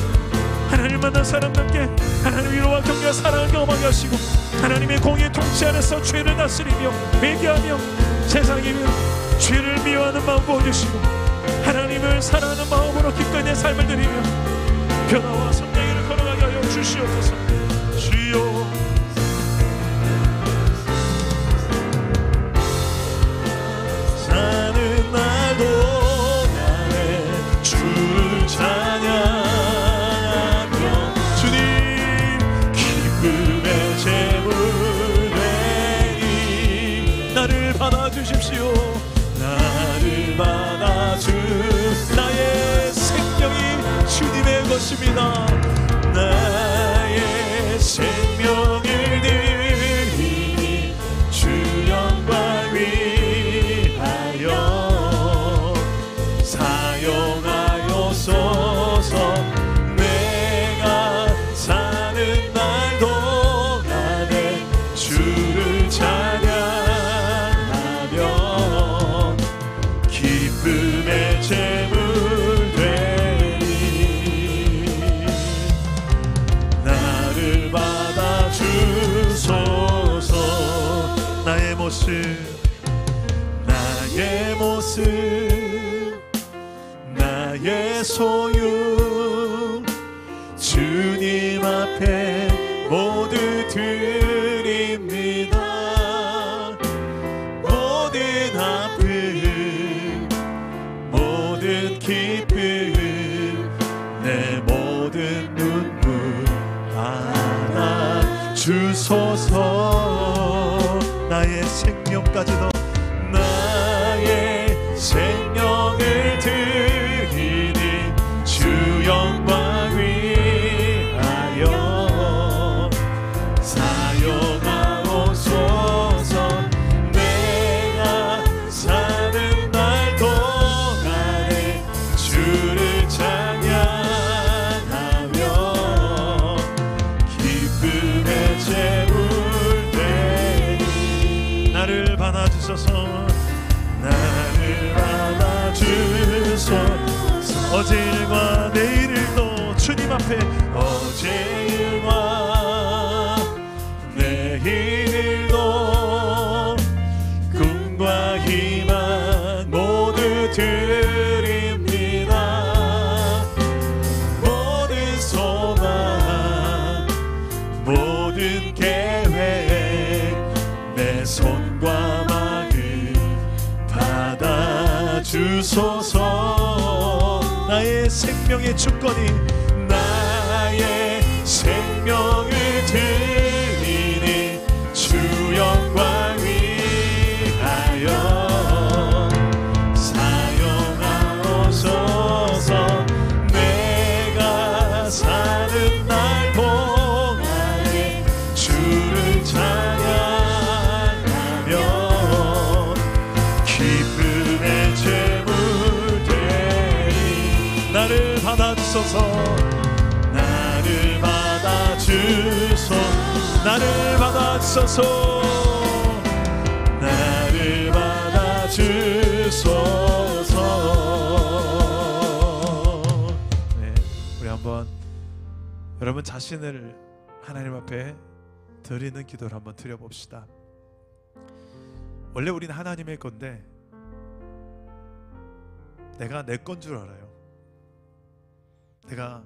하나님 만난 사람들께 하나님 위로와 격려와 사랑을 경험하게 하시고 하나님의 공의 통치 안에서 죄를 다스리며 회개하며 세상이며 죄를 미워하는 마음 부어주시고 하나님을 사랑하는 마음으로 기꺼이 내 삶을 드리며 변화와 성령을 걸어가게 하여 주시옵소서. 주여, 사는 날도 나의 주를 찬양하며 주님 기쁨의 제물 되니 나를 받아주십시오. 나를 받아주 나의 생명이 주님의 것입니다. 나의 생명을 드리니 주 영광 위하여 사용하옵소서. 내가 사는 날도 나의 주를 찬양하며 기쁨의 제물 되니 나를 받아주소서. 나의 모습, 나의 모습, 나의 소유 주님 앞에 모두 드립니다. 모든 아픔, 모든 기쁨, 내 모든 눈물 주소서. 나의 생명까지도, 나의 생명을 드리니 주 영광 위하여 사용하옵소서. 내가 사는 날 동안에 주를 찬양하며 기쁨의 제물 되리. 나를 받아주소서. 나를 받아주소서. 어제일과 내일도 주님 앞에, 어제일과 내일도 꿈과 희망 모두 드립니다. 모든 소망, 모든 계획, 내 손과 마음 받아주소서. 나의 생명의 주권이, 나의 생명을 드리니 주 영광 위하여 사용하옵소서. 내가 사는 날 동안에 주를 찬양하며 기쁨의 제물 되리. 나를 받아주소서. 나를 받아주소서. 나를 받아주소서. 나를 받아주소서. 네, 우리 한번 여러분 자신을 하나님 앞에 드리는 기도를 한번 드려봅시다. 원래 우리는 하나님의 건데 내가 내 건 줄 알아요. 내가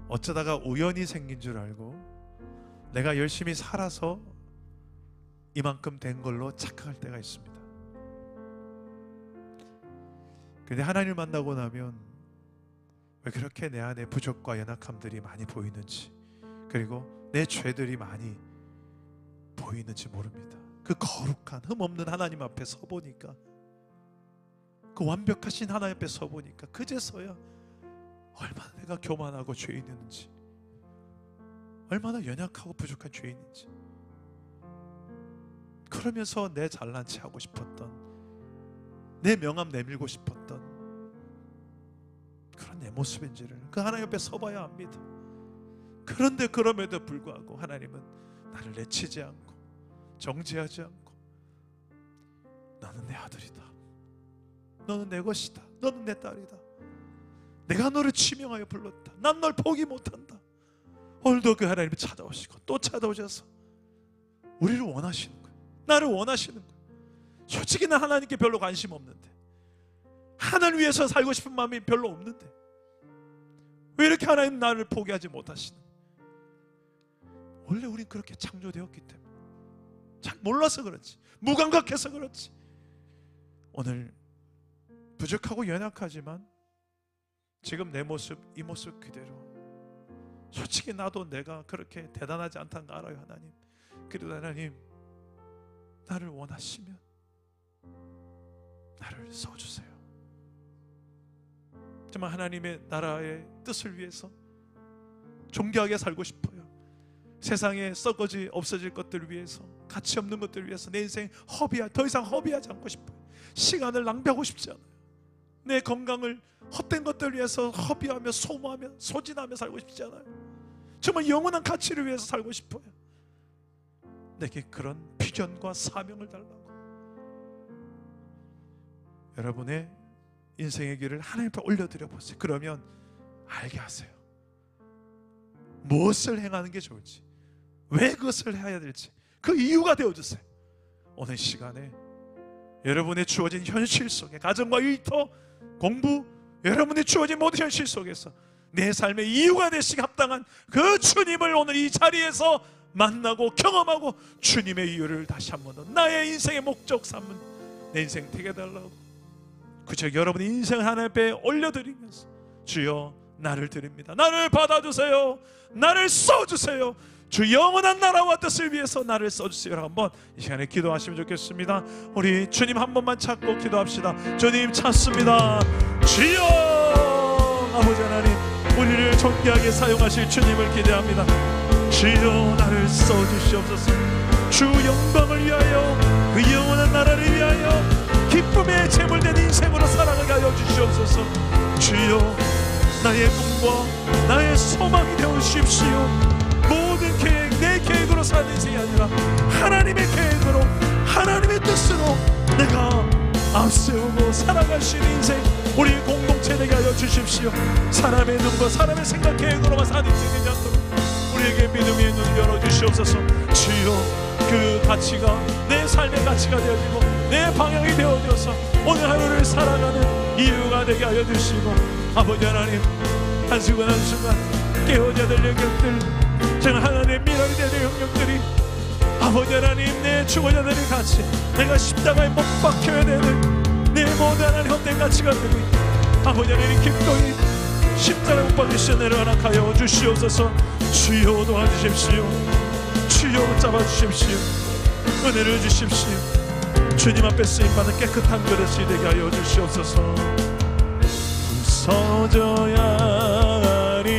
어쩌다가 우연히 생긴 줄 알고 내가 열심히 살아서 이만큼 된 걸로 착각할 때가 있습니다. 근데 하나님을 만나고 나면 왜 그렇게 내 안에 부족과 연약함들이 많이 보이는지, 그리고 내 죄들이 많이 보이는지 모릅니다. 그 거룩한 흠없는 하나님 앞에 서보니까, 그 완벽하신 하나님 앞에 서보니까 그제서야 얼마나 내가 교만하고 죄인이었는지, 얼마나 연약하고 부족한 죄인인지, 그러면서 내 잘난 체 하고 싶었던, 내 명함 내밀고 싶었던 그런 내 모습인지를 그 하나님 앞에 서봐야 합니다. 그런데 그럼에도 불구하고 하나님은 나를 내치지 않고 정죄하지 않고, 너는 내 아들이다, 너는 내 것이다, 너는 내 딸이다, 내가 너를 지명하여 불렀다, 난 널 포기 못한다. 오늘도 그 하나님이 찾아오시고 또 찾아오셔서 우리를 원하시는 거예요. 나를 원하시는 거예요. 솔직히 난 하나님께 별로 관심 없는데, 하나님 위해서 살고 싶은 마음이 별로 없는데 왜 이렇게 하나님 나를 포기하지 못하시는? 원래 우린 그렇게 창조되었기 때문에, 잘 몰라서 그렇지, 무감각해서 그렇지. 오늘 부족하고 연약하지만 지금 내 모습, 이 모습 그대로, 솔직히 나도 내가 그렇게 대단하지 않다는 거 알아요. 하나님, 그래도 하나님 나를 원하시면 나를 써주세요. 정말 하나님의 나라의 뜻을 위해서 존귀하게 살고 싶어요. 세상에 썩어지 없어질 것들을 위해서, 가치 없는 것들을 위해서 내 인생 더 이상 허비하지 않고 싶어요. 시간을 낭비하고 싶지 않아요. 내 건강을 헛된 것들을 위해서 허비하며 소모하며 소진하며 살고 싶지 않아요. 정말 영원한 가치를 위해서 살고 싶어요. 내게 그런 비전과 사명을 달라고. 여러분의 인생의 길을 하나님 앞에 올려드려 보세요. 그러면 알게 하세요. 무엇을 행하는 게 좋을지, 왜 그것을 해야 될지 그 이유가 되어주세요. 오늘 시간에 여러분의 주어진 현실 속에, 가정과 일터, 공부, 여러분의 주어진 모든 현실 속에서 내 삶의 이유가 되시기 합당한 그 주님을 오늘 이 자리에서 만나고 경험하고, 주님의 이유를 다시 한 번 더 나의 인생의 목적 삼은 내 인생 되게 달라고, 그저 여러분의 인생을 하나님 앞에 올려드리면서, 주여 나를 드립니다, 나를 받아주세요, 나를 써주세요, 주 영원한 나라와 뜻을 위해서 나를 써주세요. 한번 이 시간에 기도하시면 좋겠습니다. 우리 주님 한 번만 찾고 기도합시다. 주님 찾습니다. 주여, 아버지 하나님, 우리를 존귀하게 사용하실 주님을 기대합니다. 주여, 나를 써주시옵소서. 주 영광을 위하여, 그 영원한 나라를 위하여 기쁨의 제물된 인생으로 살아가게 하여 주시옵소서. 주여, 나의 꿈과 나의 소망이 되어 주십시오. 모든 계획, 내 계획으로 사는 인생이 아니라 하나님의 계획으로, 하나님의 뜻으로 내가 앞세우고 살아갈 수 있는 인생, 우리 공동체 되게 하여 주십시오. 사람의 눈과 사람의 생각 계획으로만 사는 인생이 되지 않도록 우리에게 믿음의 눈 열어주시옵소서. 주여, 그 가치가 내 삶의 가치가 되어지고 내 방향이 되어져서 오늘 하루를 살아가는 이유가 되게 하여 주시고, 아버지 하나님, 한순간 한순간 깨어져야 될 영역들, 정말 하나님의 미랄이 되는 영역들이, 아버지 하나님, 내 죽어야 될 가치, 내가 십자가에 못 박혀야 되는 내 모든 하나님 헛된 가치가 되고, 아버지 하나님, 기꺼이 십자가에 못 박히시어 내려가라 하여 주시옵소서. 주여, 도와주십시오. 주여, 잡아주십시오. 은혜를 주십시오. 주님 앞에 쓰임받는 깨끗한 그릇이 되게 하여 주시옵소서. 부서져야 하리,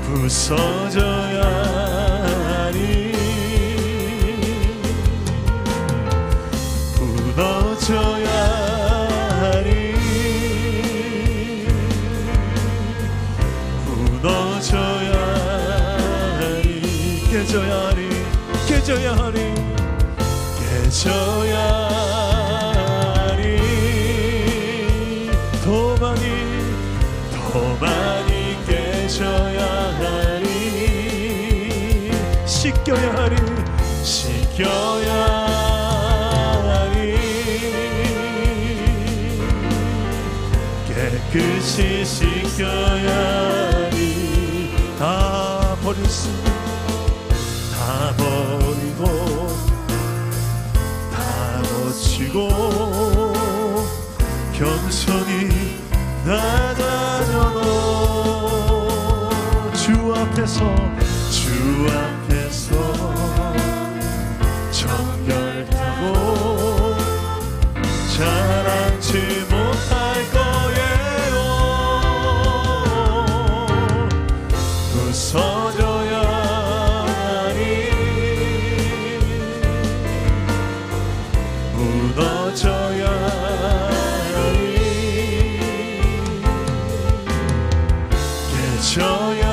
부서져야 하리, 무너져야 하리, 무너져야 하리, 깨져야 하리, 깨져야 하리, 깨져야 하리, 더 많이 깨져야 하리, 씻겨야 하리, 씻겨야 하리, 깨끗이 씻겨야 하리. 다 버렸습니다. 다 버리고 다 고치고 겸손히 낮아져도 주 앞에서 정결하고 자랑치 못할 거예요. 부서져야 하리, 무너져야 하리, 깨져야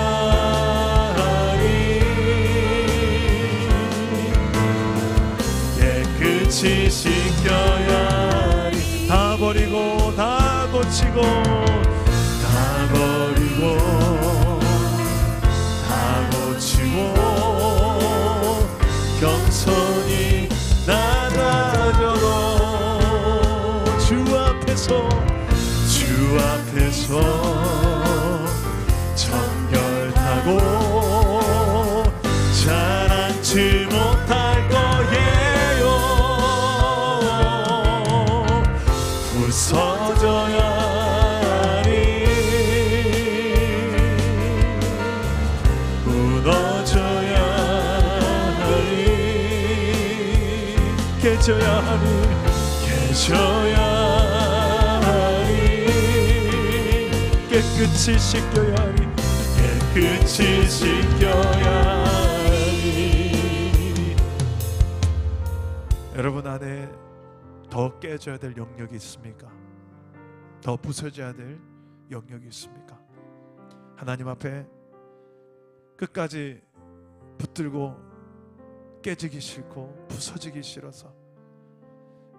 깨끗이 씻겨야 하리. 다 버리고 다 고치고 다 버리고 다 고치고 겸손히 낮아져도 주 앞에서 정결하고 자랑치 못할 거예요. 부서져야 하리, 무너져야 하리, 깨져야 하리, 깨져야 하리, 깨끗이 씻겨야 하리, 깨끗이 씻겨야 하리. 여러분 안에 더 깨져야 될 영역이 있습니까? 더 부서져야 될 영역이 있습니까? 하나님 앞에 끝까지 붙들고 깨지기 싫고 부서지기 싫어서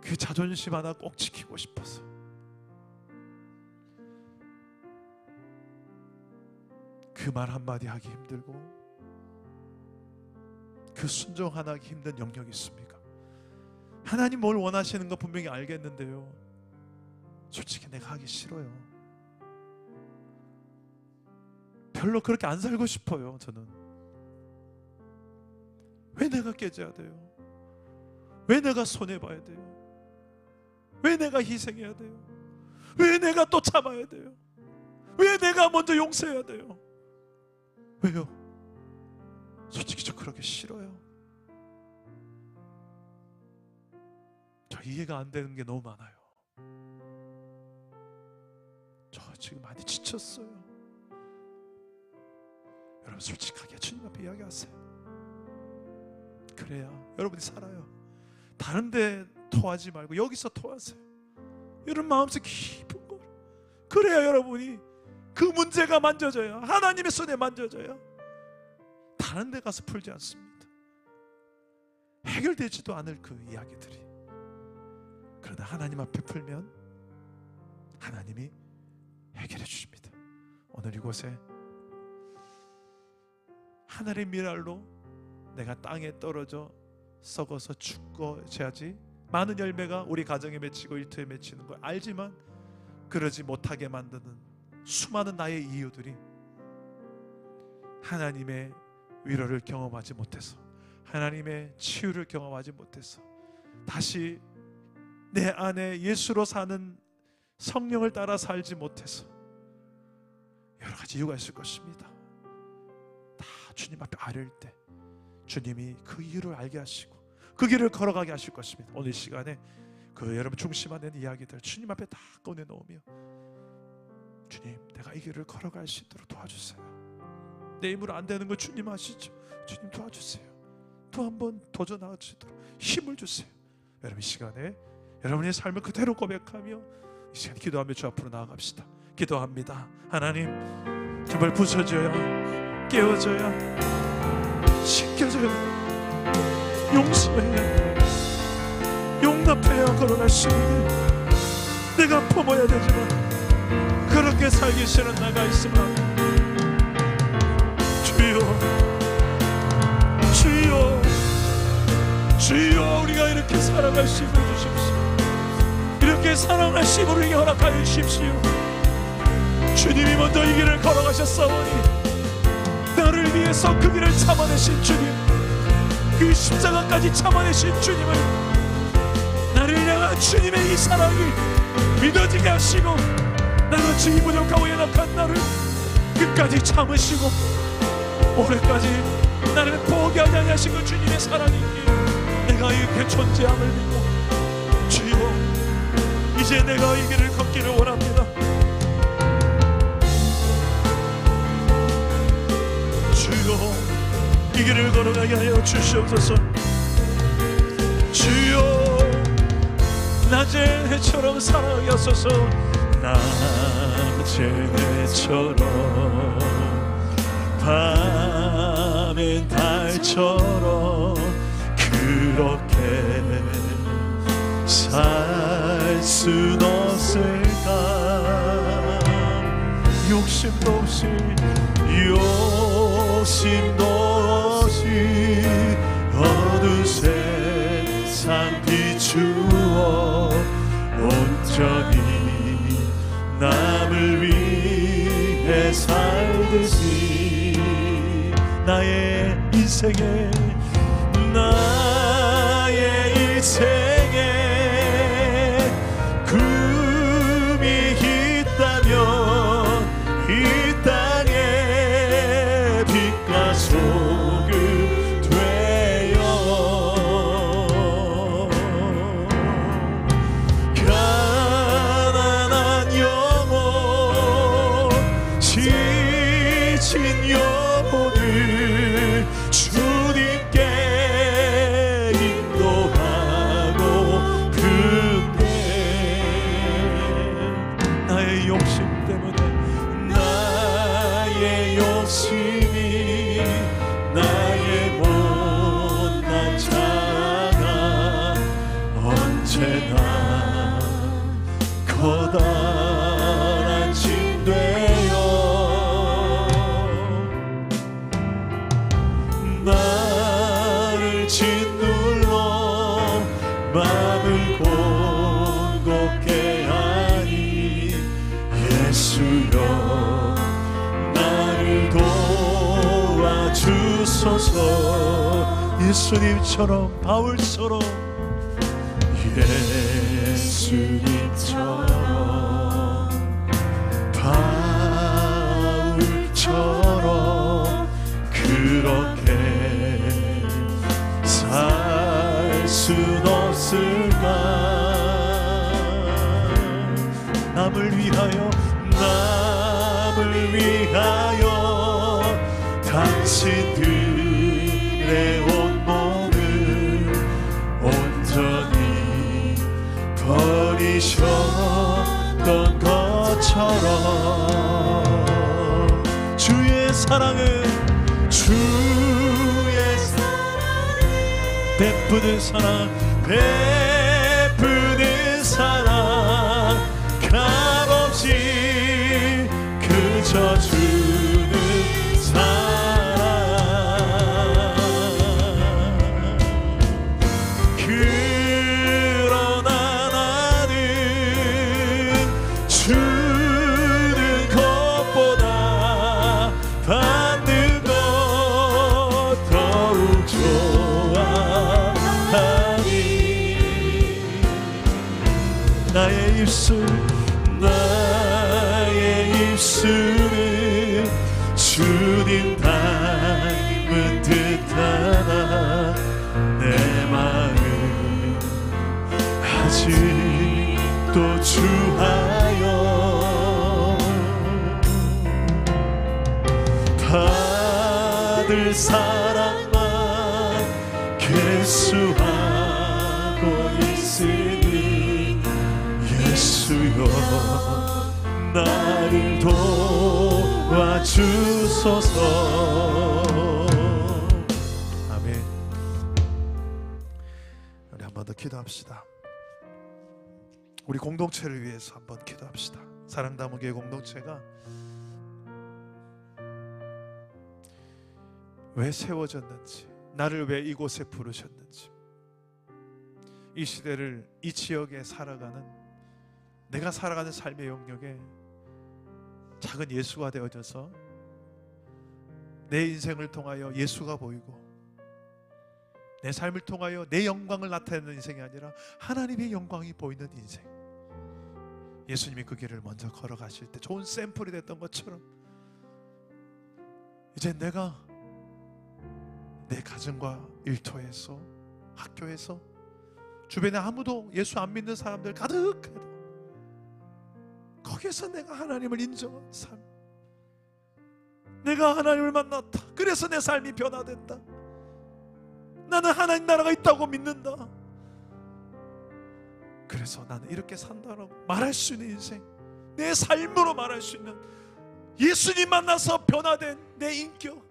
그 자존심 하나 꼭 지키고 싶어서 그 말 한마디 하기 힘들고 그 순종 하나 하기 힘든 영역이 있습니까? 하나님 뭘 원하시는 거 분명히 알겠는데요, 솔직히 내가 하기 싫어요. 별로 그렇게 안 살고 싶어요. 저는 왜 내가 깨져야 돼요? 왜 내가 손해봐야 돼요? 왜 내가 희생해야 돼요? 왜 내가 또 참아야 돼요? 왜 내가 먼저 용서해야 돼요? 왜요? 솔직히 저 그러기 싫어요. 저 이해가 안 되는 게 너무 많아요. 저 지금 많이 지쳤어요. 여러분 솔직하게 주님 앞에 이야기하세요. 그래야 여러분이 살아요. 다른 데 토하지 말고 여기서 토하세요. 여러분 마음속 깊은 걸. 그래야 여러분이 그 문제가 만져져요. 하나님의 손에 만져져요. 다른 데 가서 풀지 않습니다. 해결되지도 않을 그 이야기들이. 그러나 하나님 앞에 풀면 하나님이 해결해 주십니다. 오늘 이곳에 하늘의 미랄로 내가 땅에 떨어져 썩어서 죽어야지 많은 열매가 우리 가정에 맺히고 일터에 맺히는 걸 알지만 그러지 못하게 만드는 수많은 나의 이유들이 하나님의 위로를 경험하지 못해서, 하나님의 치유를 경험하지 못해서, 다시 내 안에 예수로 사는 성령을 따라 살지 못해서 여러 가지 이유가 있을 것입니다. 다 주님 앞에 아뢰일 때 주님이 그 이유를 알게 하시고 그 길을 걸어가게 하실 것입니다. 오늘 이 시간에 그 여러분 중심 안에 이야기들 주님 앞에 다 꺼내놓으며 주님, 내가 이 길을 걸어갈 수 있도록 도와주세요. 내 힘으로 안 되는 거 주님 아시죠? 주님 도와주세요. 또 한 번 도전할 수 있도록 힘을 주세요. 여러분 이 시간에 여러분의 삶을 그대로 고백하며 이 시간 기도하며 주 앞으로 나아갑시다. 기도합니다. 하나님, 정말 부서져야, 깨어져야, 씻겨져야, 용서해야, 용납해야 걸어갈 수 있는, 내가 품어야 되지만 그렇게 살기 싫은 나가 있으면 주여, 주여, 주여, 우리가 이렇게 살아갈 수 있게 주십시오. 이렇게 사랑하시고 우리에게 허락하여 주십시오. 주님이 먼저 이 길을 걸어가셨사오니 나를 위해서 그 길을 참아내신 주님, 그 십자가까지 참아내신 주님을, 나를 향한 주님의 이 사랑이 믿어지게 하시고 나같이 부족하고 연약한 나를 끝까지 참으시고 올해까지 나를 포기하지 않으신 그 주님의 사랑이기에 내가 이렇게 존재함을 믿고 주여, 이제 내가 이 길을 걷기를 원합니다. 주여, 이 길을 걸어가게 하여 주시옵소서. 주여, 낮의 해처럼 사랑하게 하소서. 낮의 해처럼 밤엔 달처럼 그렇게 살 순 없을까. 욕심도 없이 어두운 세상 비추어 온전히 남을 위해 살듯이 나의 인생에 꿈이 있다면 이 땅에 빛과 소금 되어 가난한 영혼, 지친 영혼을 주님께 인도하고 그때 나의 욕심 때문에, 나의 욕심이 나의 못난 자가 언제나 커다란 짐 되어 나를 짓눌러 마음을 공곡해 하니 예수여, 나를 도와주소서. 예수님처럼, 바울처럼, 예수님처럼, 바울처럼 순 없을까. 남을 위하여 당신들의 온몸을 온전히 버리셨던 것처럼 주의 사랑은 베푸는 사랑 값없이 그저 주는 사랑. 그러나 나는 주는 것보다 받는 것 더욱 좋아하니 나의 입술은 주님 닮은 듯하나 내 마음은 아직도 주하여 받을 사랑만 계수하고 있으니 예수여 나를 도와주소서. 아멘. 우리 한 번 더 기도합시다. 우리 공동체를 위해서 한번 기도합시다. 사랑담은 교회 공동체가 왜 세워졌는지, 나를 왜 이곳에 부르셨는지, 이 시대를, 이 지역에 살아가는, 내가 살아가는 삶의 영역에 작은 예수가 되어져서 내 인생을 통하여 예수가 보이고 내 삶을 통하여 내 영광을 나타내는 인생이 아니라 하나님의 영광이 보이는 인생. 예수님이 그 길을 먼저 걸어가실 때 좋은 샘플이 됐던 것처럼 이제 내가 내 가정과 일터에서, 학교에서, 주변에 아무도 예수 안 믿는 사람들 가득해도 거기에서 내가 하나님을 인정한 삶, 내가 하나님을 만났다, 그래서 내 삶이 변화됐다, 나는 하나님 나라가 있다고 믿는다, 그래서 나는 이렇게 산다라고 말할 수 있는 인생, 내 삶으로 말할 수 있는, 예수님 만나서 변화된 내 인격,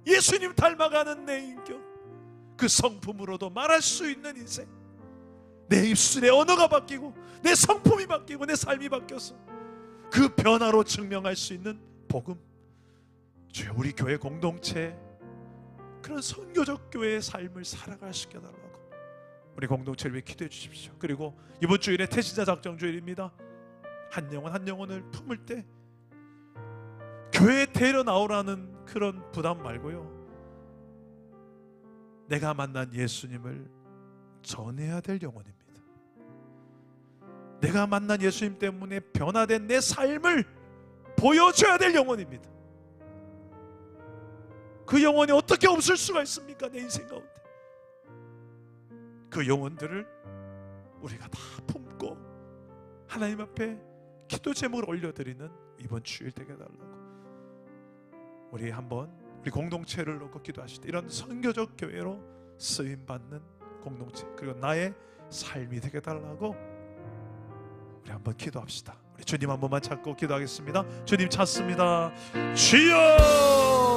예수님 닮아가는 내 인격, 그 성품으로도 말할 수 있는 인생, 내 입술의 언어가 바뀌고 내 성품이 바뀌고 내 삶이 바뀌어서 그 변화로 증명할 수 있는 복음, 주여 우리 교회 공동체 그런 선교적 교회의 삶을 살아갈 수 있게 해달라고 우리 공동체를 위해 기도해 주십시오. 그리고 이번 주일에 태신자 작정 주일입니다. 한 영혼 한 영혼을 품을 때 교회에 데려 나오라는 그런 부담 말고요, 내가 만난 예수님을 전해야 될 영혼입니다. 내가 만난 예수님 때문에 변화된 내 삶을 보여줘야 될 영혼입니다. 그 영혼이 어떻게 없을 수가 있습니까? 내 인생 가운데 그 영혼들을 우리가 다 품고 하나님 앞에 기도 제목을 올려드리는 이번 주일 되게 해달라고 우리 한번 우리 공동체를 놓고 기도하실 때 이런 선교적 교회로 쓰임받는 공동체, 그리고 나의 삶이 되게 해달라고 우리 한번 기도합시다. 우리 주님 한 번만 찾고 기도하겠습니다. 주님 찾습니다. 주여